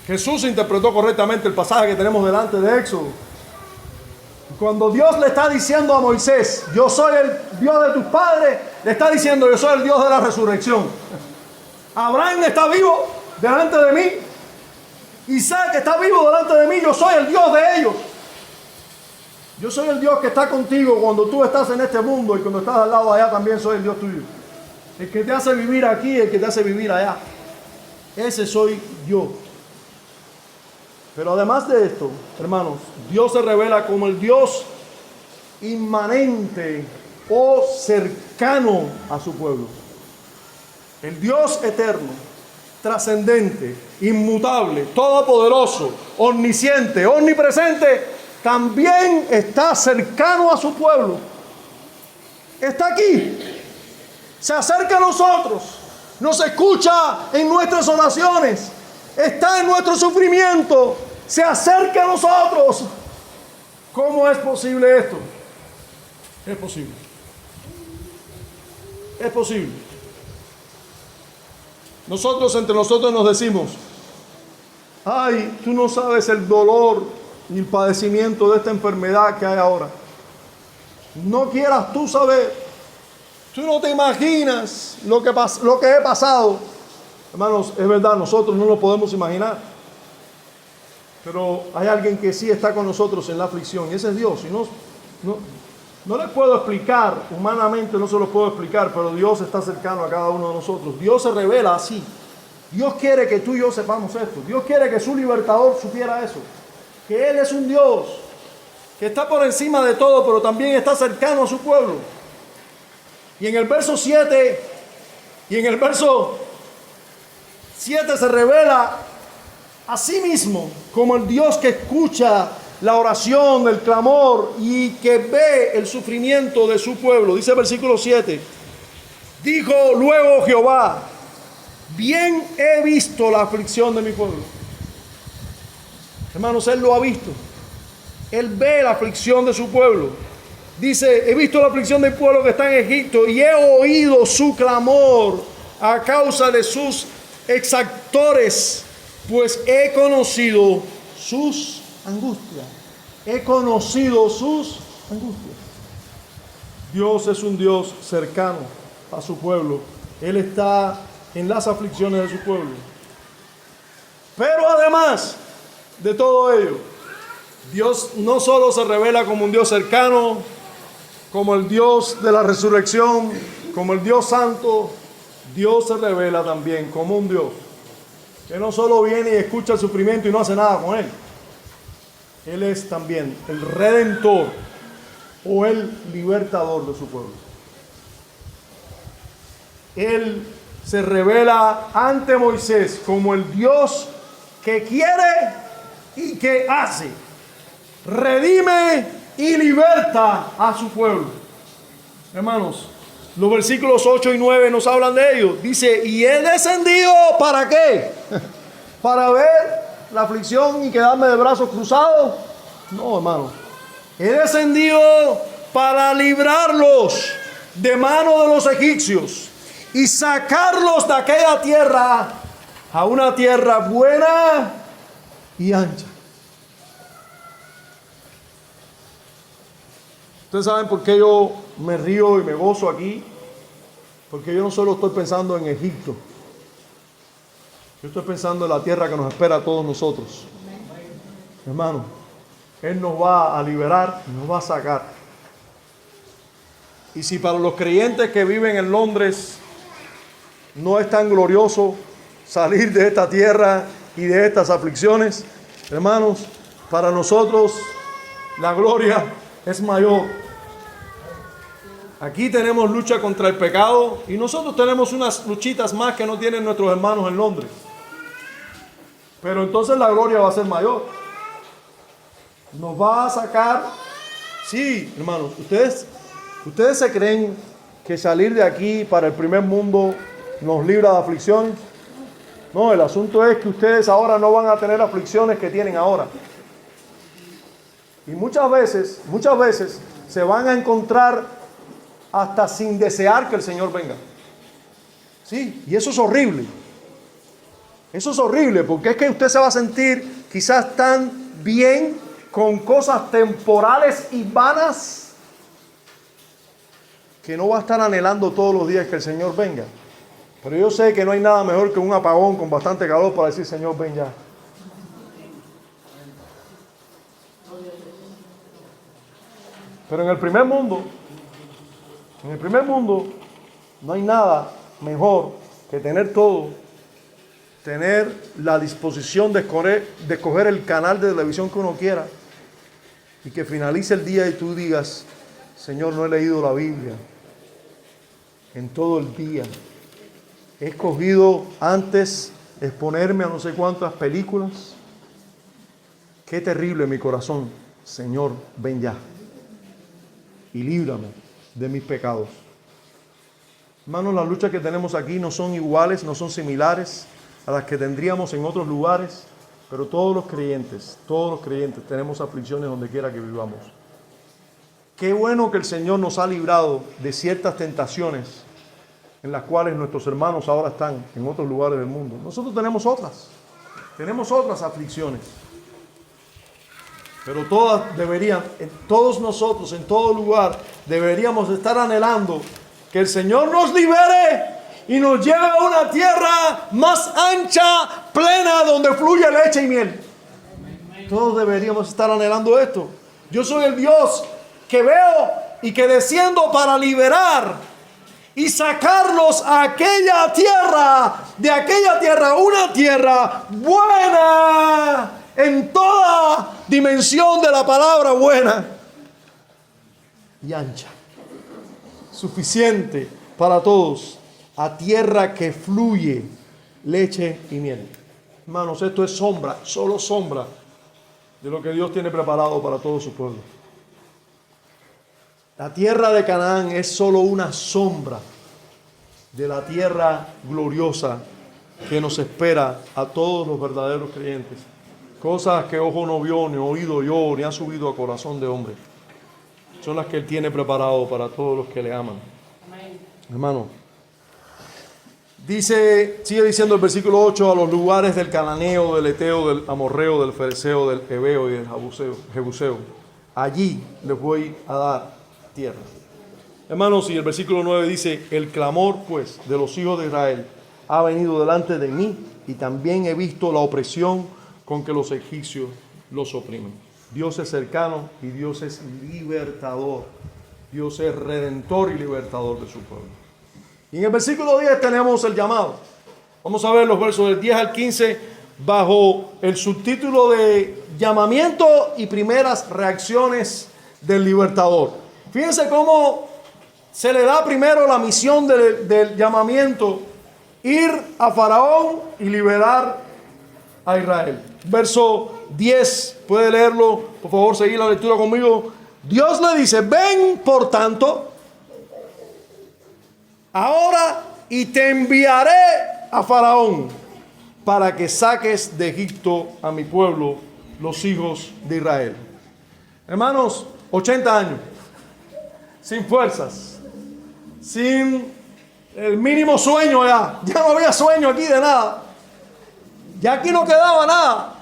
Jesús interpretó correctamente el pasaje que tenemos delante de Éxodo. Cuando Dios le está diciendo a Moisés, yo soy el Dios de tus padres, le está diciendo, yo soy el Dios de la resurrección. Abraham está vivo delante de mí, Isaac está vivo delante de mí, yo soy el Dios de ellos. Yo soy el Dios que está contigo cuando tú estás en este mundo, y cuando estás al lado de allá también soy el Dios tuyo. El que te hace vivir aquí, el que te hace vivir allá. Ese soy yo. Pero además de esto, hermanos, Dios se revela como el Dios inmanente o cercano a su pueblo. El Dios eterno, trascendente, inmutable, todopoderoso, omnisciente, omnipresente, también está cercano a su pueblo. Está aquí. Se acerca a nosotros. Nos escucha en nuestras oraciones. Está en nuestro sufrimiento. Se acerca a nosotros. ¿Cómo es posible esto? Es posible. Es posible. Nosotros entre nosotros nos decimos, ay, tú no sabes el dolor ni el padecimiento de esta enfermedad que hay ahora. No quieras tú saber. Tú no te imaginas lo que he pasado. Hermanos, es verdad, nosotros no lo podemos imaginar. Pero hay alguien que sí está con nosotros en la aflicción, y ese es Dios. Y no les puedo explicar, humanamente no se los puedo explicar, pero Dios está cercano a cada uno de nosotros. Dios se revela así. Dios quiere que tú y yo sepamos esto. Dios quiere que su libertador supiera eso. Que Él es un Dios que está por encima de todo, pero también está cercano a su pueblo. Y en el verso 7 se revela a sí mismo como el Dios que escucha la oración, el clamor y que ve el sufrimiento de su pueblo. Dice el versículo 7, dijo luego Jehová, bien he visto la aflicción de mi pueblo. Hermanos, Él lo ha visto. Él ve la aflicción de su pueblo. Dice, he visto la aflicción del pueblo que está en Egipto y he oído su clamor a causa de sus exactores, pues he conocido sus angustias. He conocido sus angustias. Dios es un Dios cercano a su pueblo. Él está en las aflicciones de su pueblo. Pero además de todo ello, Dios no solo se revela como un Dios cercano, como el Dios de la resurrección, como el Dios santo, Dios se revela también como un Dios que no solo viene y escucha el sufrimiento y no hace nada con él. Él es también el redentor o el libertador de su pueblo. Él se revela ante Moisés como el Dios que quiere y que hace. Redime y liberta a su pueblo. Hermanos, los versículos 8 y 9 nos hablan de ello. Dice, y he descendido, ¿para qué? ¿Para ver la aflicción y quedarme de brazos cruzados? No, hermano. He descendido para librarlos de mano de los egipcios y sacarlos de aquella tierra a una tierra buena y ancha. Ustedes saben por qué yo me río y me gozo aquí. Porque yo no solo estoy pensando en Egipto. Yo estoy pensando en la tierra que nos espera a todos nosotros. Hermano, Él nos va a liberar, nos va a sacar. Y si para los creyentes que viven en Londres no es tan glorioso salir de esta tierra y de estas aflicciones, hermanos, para nosotros la gloria es mayor. Aquí tenemos lucha contra el pecado y nosotros tenemos unas luchitas más que no tienen nuestros hermanos en Londres. Pero entonces la gloria va a ser mayor. Nos va a sacar. Sí, hermanos, ¿ustedes se creen que salir de aquí para el primer mundo nos libra de aflicciones? No, el asunto es que ustedes ahora no van a tener aflicciones que tienen ahora. Y muchas veces se van a encontrar hasta sin desear que el Señor venga. Sí, y eso es horrible. Eso es horrible porque es que usted se va a sentir quizás tan bien con cosas temporales y vanas que no va a estar anhelando todos los días que el Señor venga. Pero yo sé que no hay nada mejor que un apagón con bastante calor para decir, Señor, ven ya. Pero en el primer mundo no hay nada mejor que tener todo, tener la disposición de escoger el canal de televisión que uno quiera y que finalice el día y tú digas, Señor, no he leído la Biblia en todo el día. He escogido antes exponerme a no sé cuántas películas. Qué terrible mi corazón. Señor, ven ya y líbrame de mis pecados. Hermanos, las luchas que tenemos aquí no son iguales, no son similares a las que tendríamos en otros lugares, pero todos los creyentes tenemos aflicciones donde quiera que vivamos. Qué bueno que el Señor nos ha librado de ciertas tentaciones en las cuales nuestros hermanos ahora están en otros lugares del mundo. Nosotros tenemos otras aflicciones. Pero todos nosotros, en todo lugar, deberíamos estar anhelando que el Señor nos libere y nos lleve a una tierra más ancha, plena, donde fluye leche y miel. Todos deberíamos estar anhelando esto. Yo soy el Dios que veo y que desciendo para liberar y sacarnos a aquella tierra, una tierra buena, en toda dimensión de la palabra buena y ancha, suficiente para todos, a tierra que fluye leche y miel. Hermanos, esto es sombra, solo sombra de lo que Dios tiene preparado para todo su pueblo. La tierra de Canaán es solo una sombra de la tierra gloriosa que nos espera a todos los verdaderos creyentes. Cosas que ojo no vio, ni oído oyó, ni ha subido a corazón de hombre. Son las que Él tiene preparado para todos los que le aman. Amén. Hermano, sigue diciendo el versículo 8, a los lugares del cananeo, del eteo, del amorreo, del fereceo, del heveo y del jebuseo. Allí les voy a dar tierra. Hermanos, y el versículo 9 dice, el clamor pues de los hijos de Israel ha venido delante de mí y también he visto la opresión con que los egipcios los oprimen. Dios es cercano y Dios es libertador. Dios es redentor y libertador de su pueblo. Y en el versículo 10 tenemos el llamado. Vamos a ver los versos del 10 al 15 bajo el subtítulo de llamamiento y primeras reacciones del libertador. Fíjense cómo se le da primero la misión del llamamiento, ir a Faraón y liberar a Israel. Verso 10, puede leerlo, por favor, seguir la lectura conmigo. Dios le dice, ven por tanto, ahora y te enviaré a Faraón para que saques de Egipto a mi pueblo, los hijos de Israel. Hermanos, 80 años, sin fuerzas, sin el mínimo sueño ya no había sueño aquí de nada. Ya aquí no quedaba nada.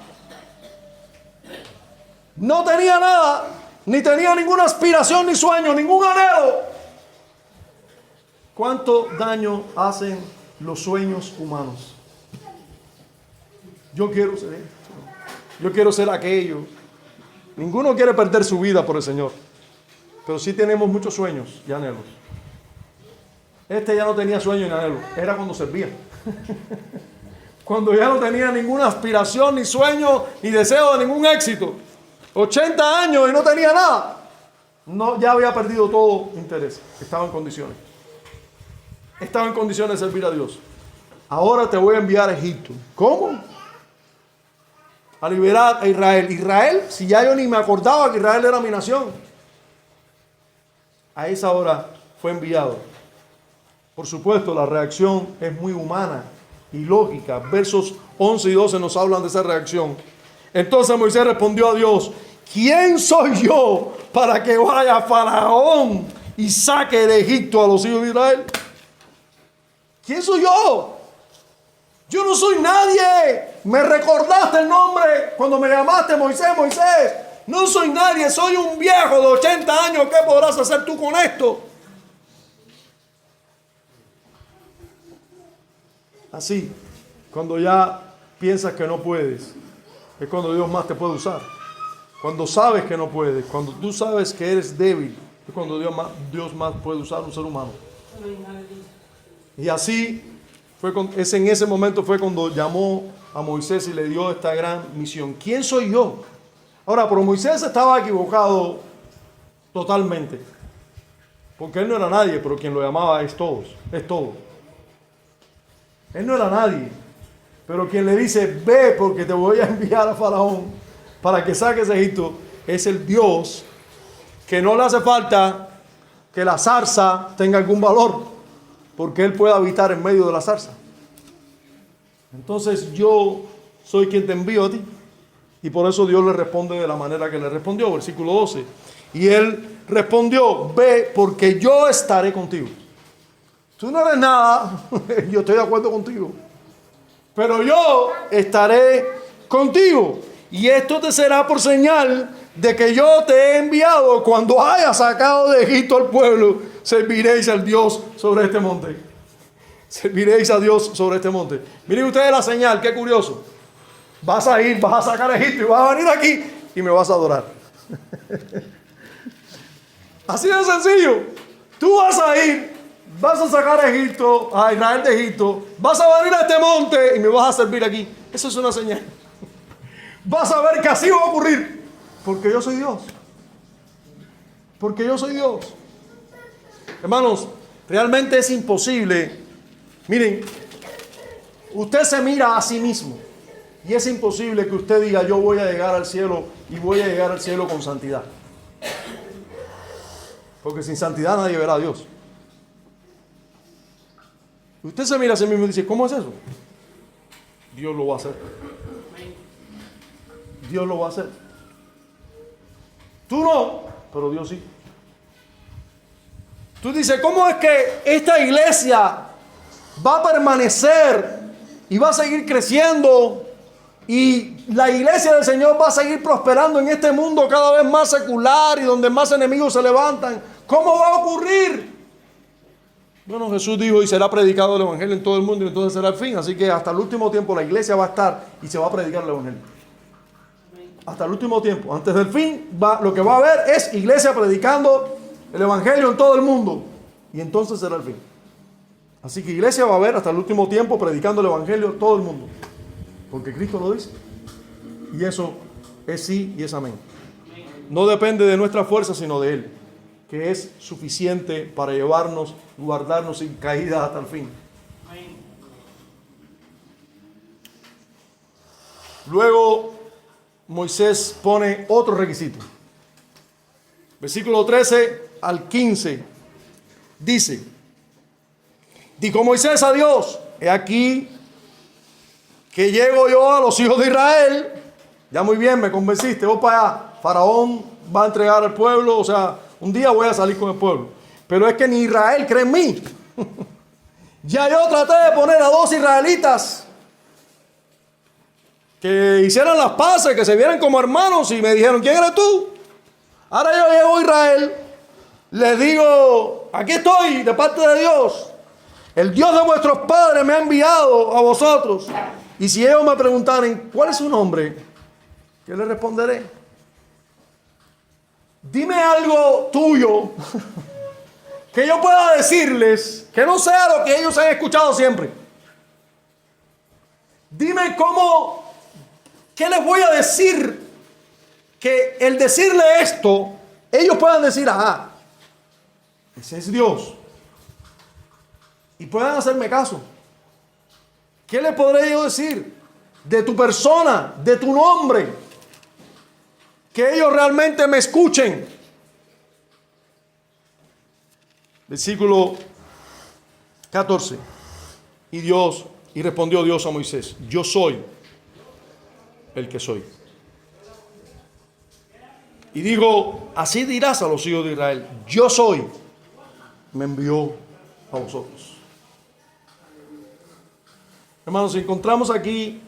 No tenía nada, ni tenía ninguna aspiración, ni sueño, ningún anhelo. ¿Cuánto daño hacen los sueños humanos? Yo quiero ser esto, yo quiero ser aquello. Ninguno quiere perder su vida por el Señor, pero sí tenemos muchos sueños y anhelos. Este ya no tenía sueño ni anhelo, era cuando servía. Cuando ya no tenía ninguna aspiración, ni sueño, ni deseo de ningún éxito. 80 años y no tenía nada. No, ya había perdido todo interés. Estaba en condiciones. Estaba en condiciones de servir a Dios. Ahora te voy a enviar a Egipto. ¿Cómo? A liberar a Israel. Israel, si ya yo ni me acordaba que Israel era mi nación. A esa hora fue enviado. Por supuesto, la reacción es muy humana y lógica. Versos 11 y 12 nos hablan de esa reacción. Entonces Moisés respondió a Dios, ¿quién soy yo para que vaya a Faraón y saque de Egipto a los hijos de Israel? ¿Quién soy yo? Yo no soy nadie. Me recordaste el nombre cuando me llamaste Moisés, Moisés. No soy nadie, soy un viejo de 80 años. ¿Qué podrás hacer tú con esto? Así, cuando ya piensas que no puedes, es cuando Dios más te puede usar. Cuando sabes que no puedes, cuando tú sabes que eres débil, es cuando Dios más puede usar un ser humano. Y así, en ese momento fue cuando llamó a Moisés y le dio esta gran misión. ¿Quién soy yo? Ahora, pero Moisés estaba equivocado totalmente. Porque él no era nadie, pero quien lo llamaba es todo. Él no era nadie, pero quien le dice, ve porque te voy a enviar a Faraón para que saques de Egipto, es el Dios que no le hace falta que la zarza tenga algún valor, porque Él puede habitar en medio de la zarza. Entonces yo soy quien te envío a ti. Y por eso Dios le responde de la manera que le respondió, versículo 12. Y Él respondió, ve porque yo estaré contigo. Tú no eres nada, yo estoy de acuerdo contigo. Pero yo estaré contigo. Y esto te será por señal de que yo te he enviado. Cuando haya sacado de Egipto al pueblo, serviréis al Dios sobre este monte. Serviréis a Dios sobre este monte. Miren ustedes la señal, qué curioso. Vas a ir, vas a sacar a Egipto y vas a venir aquí y me vas a adorar. Así de sencillo. Tú vas a ir. Vas a sacar a Egipto, a Israel de Egipto. Vas a venir a este monte y me vas a servir aquí. Eso es una señal. Vas a ver que así va a ocurrir. Porque yo soy Dios. Porque yo soy Dios. Hermanos, realmente es imposible. Miren, usted se mira a sí mismo. Y es imposible que usted diga, yo voy a llegar al cielo y voy a llegar al cielo con santidad. Porque sin santidad nadie verá a Dios. Usted se mira a sí mismo y dice, ¿cómo es eso? Dios lo va a hacer. Dios lo va a hacer. Tú no, pero Dios sí. Tú dices, ¿cómo es que esta iglesia va a permanecer y va a seguir creciendo y la iglesia del Señor va a seguir prosperando en este mundo cada vez más secular y donde más enemigos se levantan? ¿Cómo va a ocurrir? Bueno, Jesús dijo, y será predicado el evangelio en todo el mundo y entonces será el fin. Así que hasta el último tiempo la iglesia va a estar y se va a predicar el evangelio. Hasta el último tiempo, antes del fin, lo que va a haber es iglesia predicando el evangelio en todo el mundo. Y entonces será el fin. Así que iglesia va a haber hasta el último tiempo predicando el evangelio en todo el mundo. Porque Cristo lo dice. Y eso es sí y es amén. No depende de nuestra fuerza, sino de Él, que es suficiente para llevarnos, guardarnos sin caída hasta el fin. Luego Moisés pone otro requisito. Versículo 13 al 15 dice: dijo Moisés a Dios, he aquí que llego yo a los hijos de Israel. Ya muy bien, me convenciste, voy para allá. Faraón va a entregar al pueblo, o sea, un día voy a salir con el pueblo. Pero es que ni Israel cree en mí. Ya yo traté de poner a 2 israelitas que hicieran las paces, que se vieran como hermanos, y me dijeron, ¿quién eres tú? Ahora yo llego a Israel, les digo, aquí estoy de parte de Dios. El Dios de vuestros padres me ha enviado a vosotros. Y si ellos me preguntaren, ¿cuál es su nombre? ¿Qué les responderé? Dime algo tuyo que yo pueda decirles, que no sea lo que ellos han escuchado siempre. Dime cómo, ¿qué les voy a decir? Que el decirle esto, ellos puedan decir, ajá, ese es Dios. Y puedan hacerme caso. ¿Qué le podré yo decir de tu persona, de tu nombre? Que ellos realmente me escuchen. Versículo 14. Y respondió Dios a Moisés, yo soy el que soy. Y dijo, así dirás a los hijos de Israel, yo soy, me envió a vosotros. Hermanos, encontramos aquí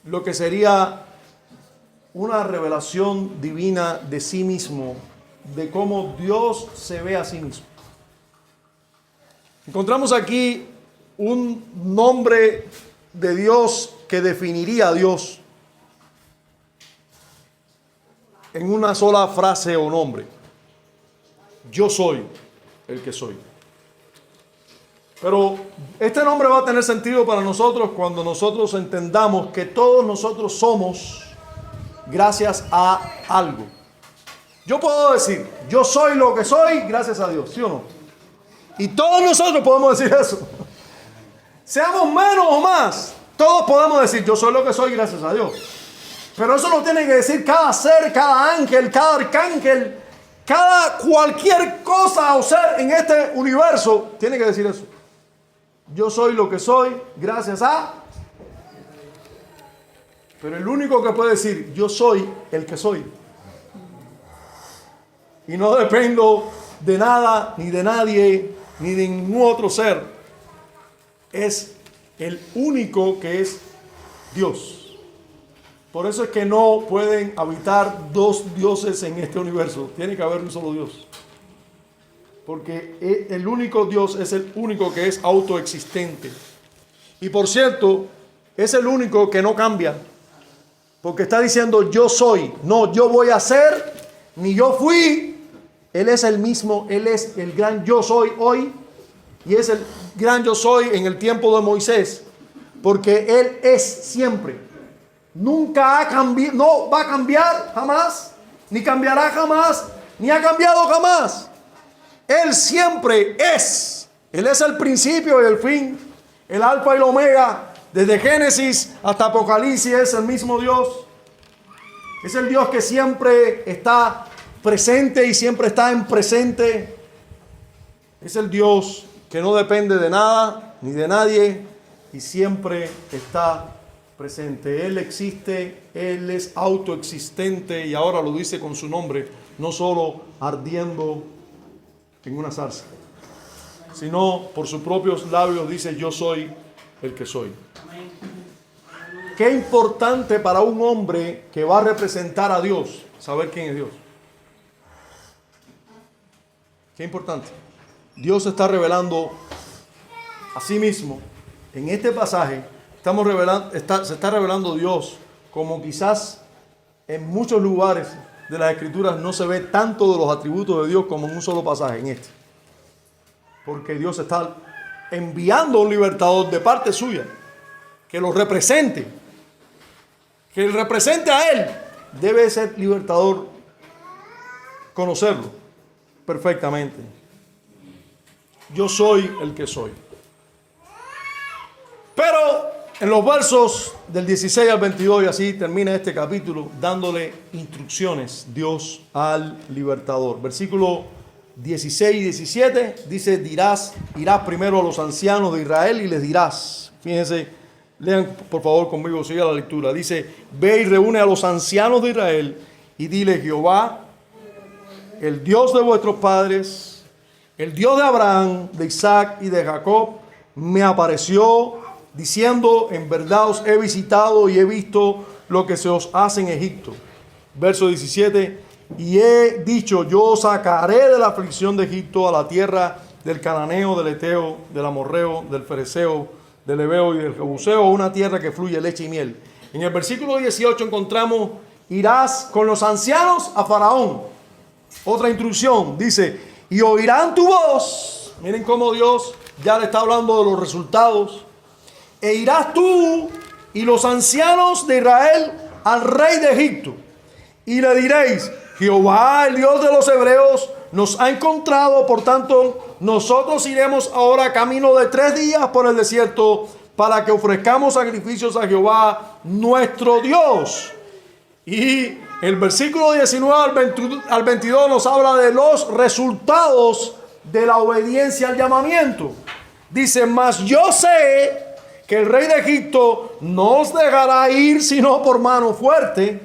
lo que sería una revelación divina de sí mismo, de cómo Dios se ve a sí mismo. Encontramos aquí un nombre de Dios que definiría a Dios en una sola frase o nombre. Yo soy el que soy. Pero este nombre va a tener sentido para nosotros cuando nosotros entendamos que todos nosotros somos gracias a algo. Yo puedo decir, yo soy lo que soy gracias a Dios, ¿sí o no? Y todos nosotros podemos decir eso. Seamos menos o más, todos podemos decir, yo soy lo que soy gracias a Dios. Pero eso lo tiene que decir cada ser, cada ángel, cada arcángel, cualquier cosa o ser en este universo, tiene que decir eso. Yo soy lo que soy gracias a... Pero el único que puede decir, yo soy el que soy. Y no dependo de nada, ni de nadie, ni de ningún otro ser. Es el único que es Dios. Por eso es que no pueden habitar 2 dioses en este universo. Tiene que haber un solo Dios. Porque el único Dios es el único que es autoexistente. Y por cierto, es el único que no cambia. Porque está diciendo yo soy. No, yo voy a ser, ni yo fui. Él es el mismo, Él es el gran yo soy hoy. Y es el gran yo soy en el tiempo de Moisés. Porque Él es siempre. Nunca ha cambiado, no va a cambiar jamás. Ni cambiará jamás. Ni ha cambiado jamás. Él siempre es. Él es el principio y el fin. El alfa y el omega. Desde Génesis hasta Apocalipsis es el mismo Dios. Es el Dios que siempre está presente y siempre está en presente. Es el Dios que no depende de nada ni de nadie y siempre está presente. Él existe, Él es autoexistente y ahora lo dice con su nombre, no solo ardiendo en una zarza, sino por sus propios labios dice: yo soy el que soy. Qué importante para un hombre que va a representar a Dios saber quién es Dios. Qué importante. Dios se está revelando a sí mismo. En este pasaje se está revelando Dios como quizás en muchos lugares de las Escrituras no se ve tanto de los atributos de Dios como en un solo pasaje, en este. Porque Dios está enviando a un libertador de parte suya que lo represente. Que él represente a Él. Debe ser libertador conocerlo perfectamente. Yo soy el que soy. Pero en los versos del 16 al 22, y así termina este capítulo, dándole instrucciones Dios al libertador. Versículo 16 y 17 dice: irás primero a los ancianos de Israel y les dirás. Fíjense, lean por favor conmigo, siga la lectura. Dice: ve y reúne a los ancianos de Israel y dile: Jehová, el Dios de vuestros padres, el Dios de Abraham, de Isaac y de Jacob, me apareció diciendo: en verdad os he visitado y he visto lo que se os hace en Egipto. Verso 17: y he dicho: yo os sacaré de la aflicción de Egipto a la tierra del cananeo, del eteo, del amorreo, del fereceo, del heveo y del jebuseo, una tierra que fluye leche y miel. En el versículo 18 encontramos: irás con los ancianos a Faraón. Otra instrucción, dice: y oirán tu voz. Miren cómo Dios ya le está hablando de los resultados. E irás tú y los ancianos de Israel al rey de Egipto, y le diréis: Jehová, el Dios de los hebreos, nos ha encontrado, por tanto, nosotros iremos ahora camino de 3 días por el desierto para que ofrezcamos sacrificios a Jehová, nuestro Dios. Y el versículo 19 al 22 nos habla de los resultados de la obediencia al llamamiento. Dice: mas yo sé que el rey de Egipto no os dejará ir sino por mano fuerte,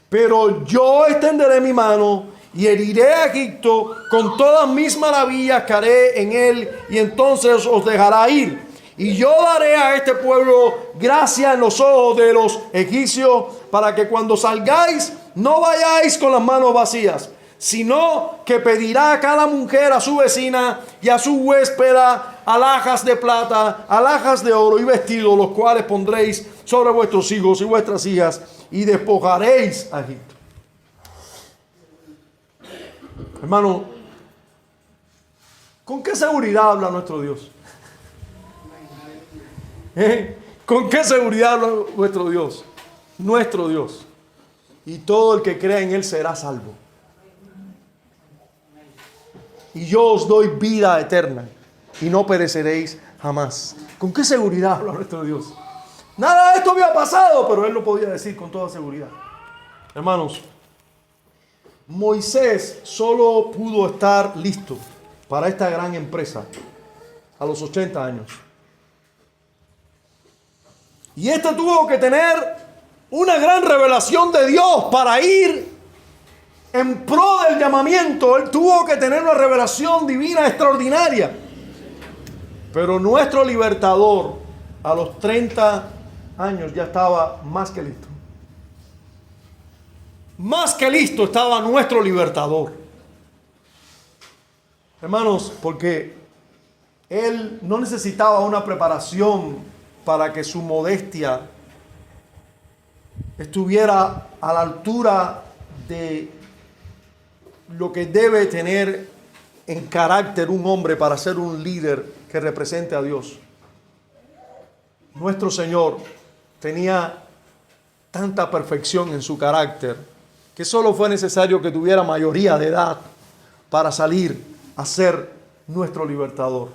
pero yo extenderé mi mano y heriré a Egipto con todas mis maravillas que haré en él, y entonces os dejará ir. Y yo daré a este pueblo gracia en los ojos de los egipcios, para que cuando salgáis no vayáis con las manos vacías, sino que pedirá a cada mujer a su vecina y a su huéspeda alhajas de plata, alhajas de oro y vestidos, los cuales pondréis sobre vuestros hijos y vuestras hijas, y despojaréis a Egipto. Hermano, ¿con qué seguridad habla nuestro Dios? ¿Con qué seguridad habla nuestro Dios? Nuestro Dios. Y todo el que crea en Él será salvo. Y yo os doy vida eterna y no pereceréis jamás. ¿Con qué seguridad habla nuestro Dios? Nada de esto había pasado, pero Él lo podía decir con toda seguridad. Hermanos, Moisés solo pudo estar listo para esta gran empresa a los 80 años. Y este tuvo que tener una gran revelación de Dios para ir en pro del llamamiento. Él tuvo que tener una revelación divina extraordinaria. Pero nuestro libertador a los 30 años ya estaba más que listo. Más que listo estaba nuestro libertador. Hermanos, porque él no necesitaba una preparación para que su modestia estuviera a la altura de lo que debe tener en carácter un hombre para ser un líder que represente a Dios. Nuestro Señor tenía tanta perfección en su carácter que solo fue necesario que tuviera mayoría de edad para salir a ser nuestro libertador.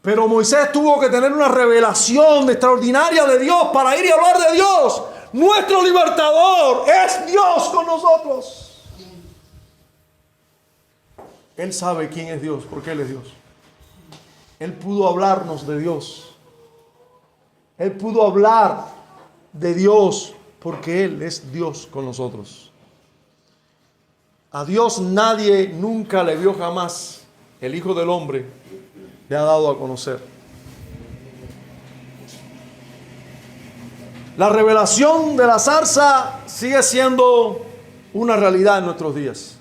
Pero Moisés tuvo que tener una revelación extraordinaria de Dios para ir y hablar de Dios. Nuestro libertador es Dios con nosotros. Él sabe quién es Dios, porque Él es Dios. Él pudo hablarnos de Dios. Él pudo hablar de Dios porque Él es Dios con nosotros. A Dios nadie nunca le vio jamás. El Hijo del Hombre le ha dado a conocer. La revelación de la zarza sigue siendo una realidad en nuestros días.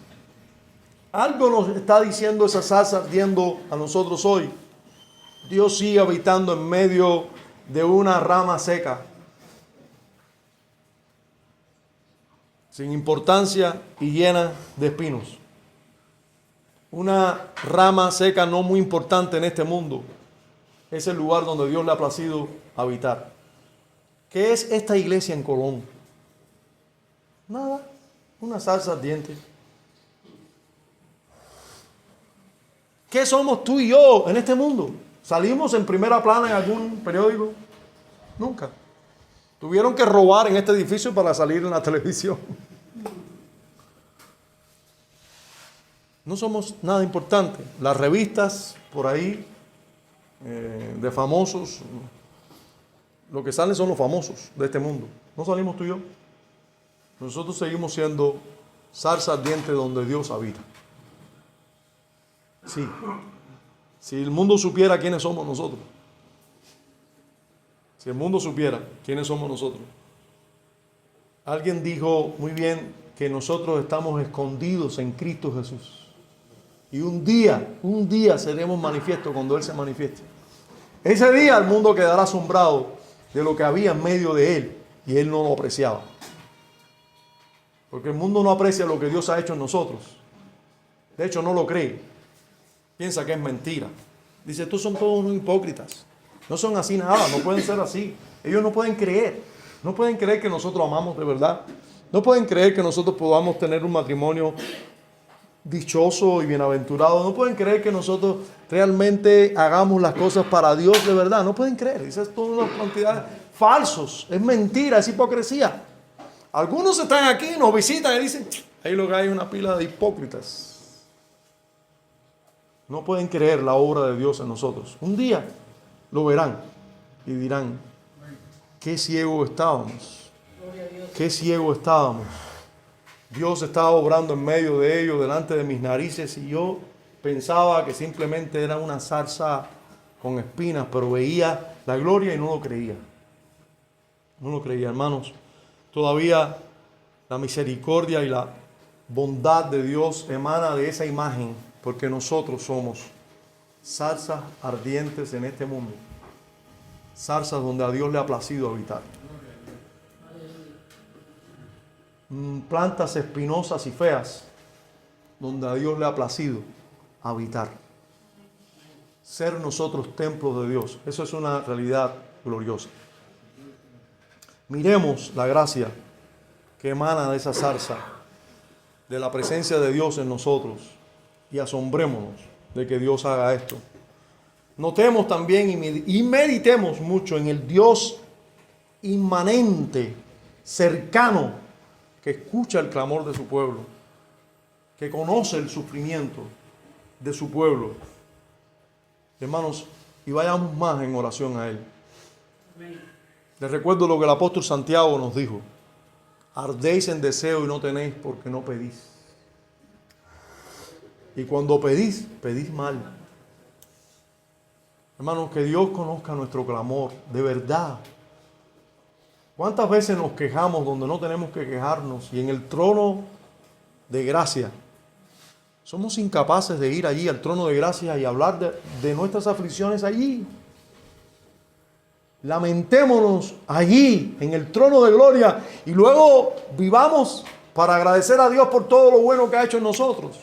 Algo nos está diciendo esa zarza ardiendo a nosotros hoy. Dios sigue habitando en medio de una rama seca, sin importancia y llena de espinos. Una rama seca no muy importante en este mundo. Es el lugar donde Dios le ha placido habitar. ¿Qué es esta iglesia en Colón? Nada, una zarza ardiente. ¿Qué somos tú y yo en este mundo? ¿Salimos en primera plana en algún periódico? Nunca. Tuvieron que robar en este edificio para salir en la televisión. No somos nada importante. Las revistas por ahí de famosos, lo que salen son los famosos de este mundo. No salimos tú y yo. Nosotros seguimos siendo zarza ardiente donde Dios habita. Sí. Si el mundo supiera quiénes somos nosotros. Si el mundo supiera quiénes somos nosotros. Alguien dijo muy bien que nosotros estamos escondidos en Cristo Jesús. Y un día seremos manifiestos cuando Él se manifieste. Ese día el mundo quedará asombrado de lo que había en medio de Él y Él no lo apreciaba. Porque el mundo no aprecia lo que Dios ha hecho en nosotros. De hecho, no lo cree. Piensa que es mentira. Dice, estos son todos unos hipócritas. No son así nada, no pueden ser así. Ellos no pueden creer. No pueden creer que nosotros amamos de verdad. No pueden creer que nosotros podamos tener un matrimonio dichoso y bienaventurado. No pueden creer que nosotros realmente hagamos las cosas para Dios de verdad. No pueden creer. Esas son todas unas cantidades falsos. Es mentira, es hipocresía. Algunos están aquí, nos visitan y dicen, ahí lo que hay es una pila de hipócritas. No pueden creer la obra de Dios en nosotros. Un día lo verán y dirán, qué ciego estábamos. Qué ciego estábamos. Dios estaba obrando en medio de ellos, delante de mis narices, y yo pensaba que simplemente era una zarza con espinas, pero veía la gloria y no lo creía. No lo creía, hermanos. Todavía la misericordia y la bondad de Dios emana de esa imagen, porque nosotros somos zarzas ardientes en este mundo. Zarzas donde a Dios le ha placido habitar. Plantas espinosas y feas donde a Dios le ha placido habitar. Ser nosotros templos de Dios. Eso es una realidad gloriosa. Miremos la gracia que emana de esa zarza, de la presencia de Dios en nosotros, y asombrémonos de que Dios haga esto. Notemos también y meditemos mucho en el Dios inmanente, cercano, que escucha el clamor de su pueblo, que conoce el sufrimiento de su pueblo. Hermanos, y vayamos más en oración a Él. Les recuerdo lo que el apóstol Santiago nos dijo: ardéis en deseo y no tenéis porque no pedís. Y cuando pedís, pedís mal. Hermanos, que Dios conozca nuestro clamor, de verdad. ¿Cuántas veces nos quejamos donde no tenemos que quejarnos? Y en el trono de gracia, somos incapaces de ir allí al trono de gracia y hablar de nuestras aflicciones allí. Lamentémonos allí, en el trono de gloria, y luego vivamos para agradecer a Dios por todo lo bueno que ha hecho en nosotros.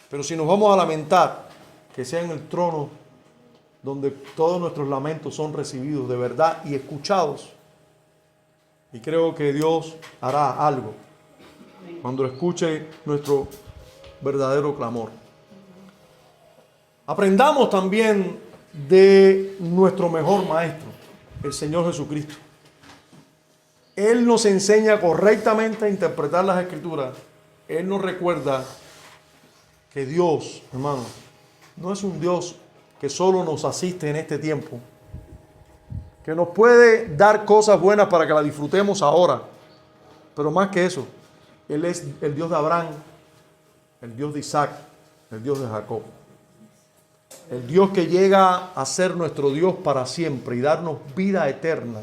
Pero si nos vamos a lamentar, que sea en el trono donde todos nuestros lamentos son recibidos de verdad y escuchados. Y creo que Dios hará algo cuando escuche nuestro verdadero clamor. Aprendamos también de nuestro mejor maestro, el Señor Jesucristo. Él nos enseña correctamente a interpretar las Escrituras. Él nos recuerda que Dios, hermano, no es un Dios que solo nos asiste en este tiempo, que nos puede dar cosas buenas para que las disfrutemos ahora, pero más que eso, Él es el Dios de Abraham, el Dios de Isaac, el Dios de Jacob. El Dios que llega a ser nuestro Dios para siempre y darnos vida eterna.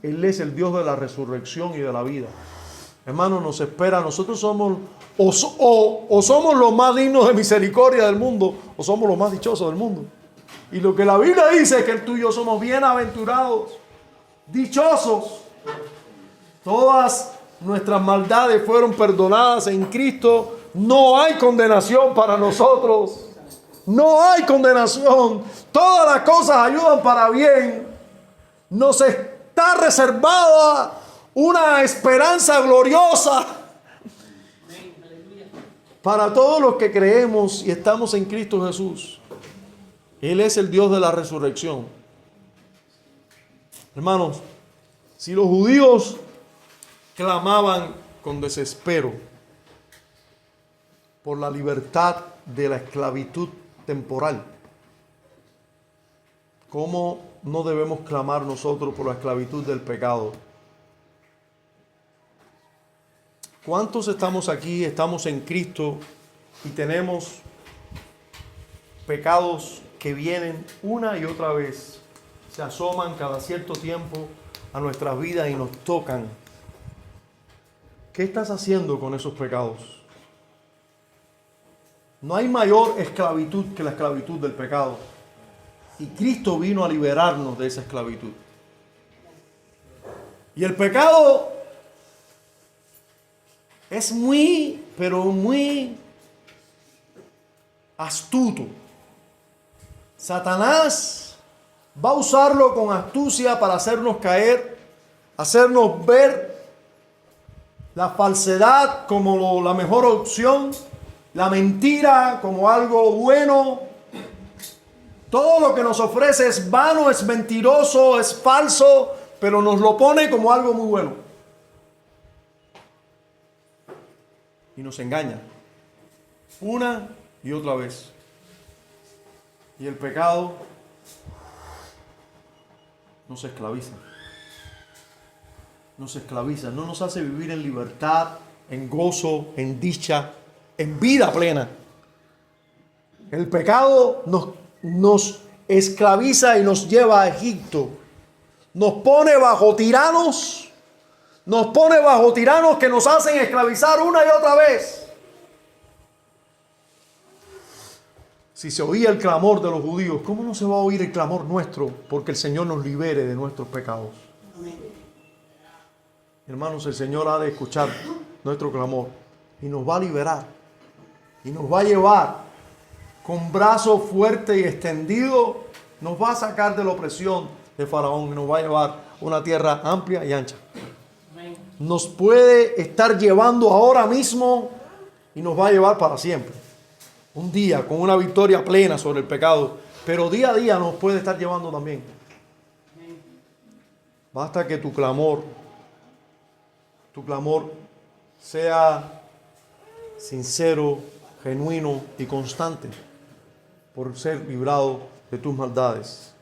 Él es el Dios de la resurrección y de la vida. Hermano, nos espera. Nosotros somos o somos los más dignos de misericordia del mundo, o somos los más dichosos del mundo. Y lo que la Biblia dice es que tú y yo somos bienaventurados, dichosos. Todas nuestras maldades fueron perdonadas en Cristo. No hay condenación para nosotros. No hay condenación. Todas las cosas ayudan para bien. Nos está reservada una esperanza gloriosa para todos los que creemos y estamos en Cristo Jesús. Él es el Dios de la resurrección. Hermanos, si los judíos clamaban con desespero por la libertad de la esclavitud temporal, ¿cómo no debemos clamar nosotros por la esclavitud del pecado? ¿Cuántos estamos aquí, estamos en Cristo y tenemos pecados que vienen una y otra vez, se asoman cada cierto tiempo a nuestras vidas y nos tocan? ¿Qué estás haciendo con esos pecados? No hay mayor esclavitud que la esclavitud del pecado. Y Cristo vino a liberarnos de esa esclavitud. Y el pecado es muy, pero muy astuto. Satanás va a usarlo con astucia para hacernos caer, hacernos ver la falsedad como la mejor opción, la mentira como algo bueno. Todo lo que nos ofrece es vano, es mentiroso, es falso, pero nos lo pone como algo muy bueno. Y nos engaña una y otra vez. Y el pecado nos esclaviza. Nos esclaviza, no nos hace vivir en libertad, en gozo, en dicha, en vida plena. El pecado nos esclaviza y nos lleva a Egipto. Nos pone bajo tiranos. Nos pone bajo tiranos que nos hacen esclavizar una y otra vez. Si se oía el clamor de los judíos, ¿cómo no se va a oír el clamor nuestro? Porque el Señor nos libere de nuestros pecados. Hermanos, el Señor ha de escuchar nuestro clamor y nos va a liberar y nos va a llevar con brazo fuerte y extendido, nos va a sacar de la opresión de Faraón y nos va a llevar a una tierra amplia y ancha. Nos puede estar llevando ahora mismo y nos va a llevar para siempre. Un día con una victoria plena sobre el pecado, pero día a día nos puede estar llevando también. Basta que tu clamor sea sincero, genuino y constante por ser librado de tus maldades.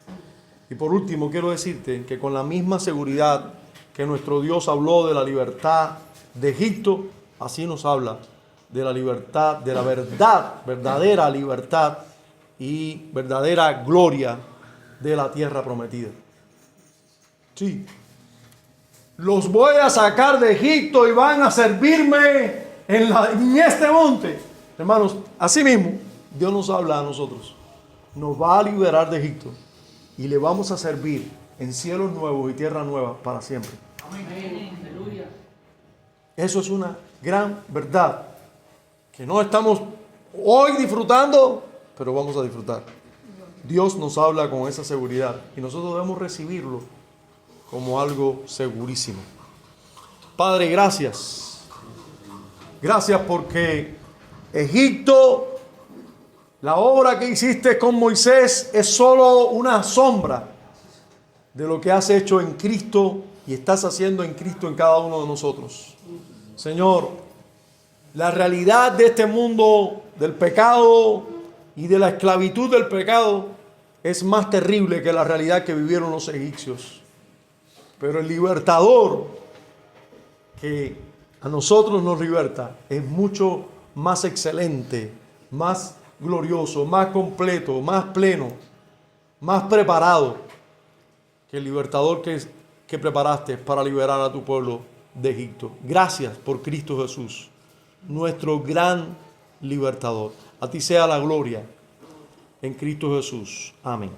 Y por último, quiero decirte que con la misma seguridad que nuestro Dios habló de la libertad de Egipto, así nos habla de la libertad, de la verdadera libertad y verdadera gloria de la tierra prometida. Sí. Los voy a sacar de Egipto y van a servirme en este monte. Hermanos, así mismo, Dios nos habla a nosotros. Nos va a liberar de Egipto y le vamos a servir en cielos nuevos y tierra nueva para siempre. Amén. Eso es una gran verdad que no estamos hoy disfrutando, pero vamos a disfrutar. Dios nos habla con esa seguridad y nosotros debemos recibirlo como algo segurísimo. Padre, gracias. Gracias porque Egipto La obra que hiciste con Moisés es solo una sombra de lo que has hecho en Cristo y estás haciendo en Cristo en cada uno de nosotros. Señor, la realidad de este mundo del pecado y de la esclavitud del pecado es más terrible que la realidad que vivieron los egipcios. Pero el libertador que a nosotros nos liberta es mucho más excelente, más glorioso, más completo, más pleno, más preparado que el libertador que preparaste para liberar a tu pueblo de Egipto. Gracias por Cristo Jesús, nuestro gran libertador. A ti sea la gloria en Cristo Jesús. Amén.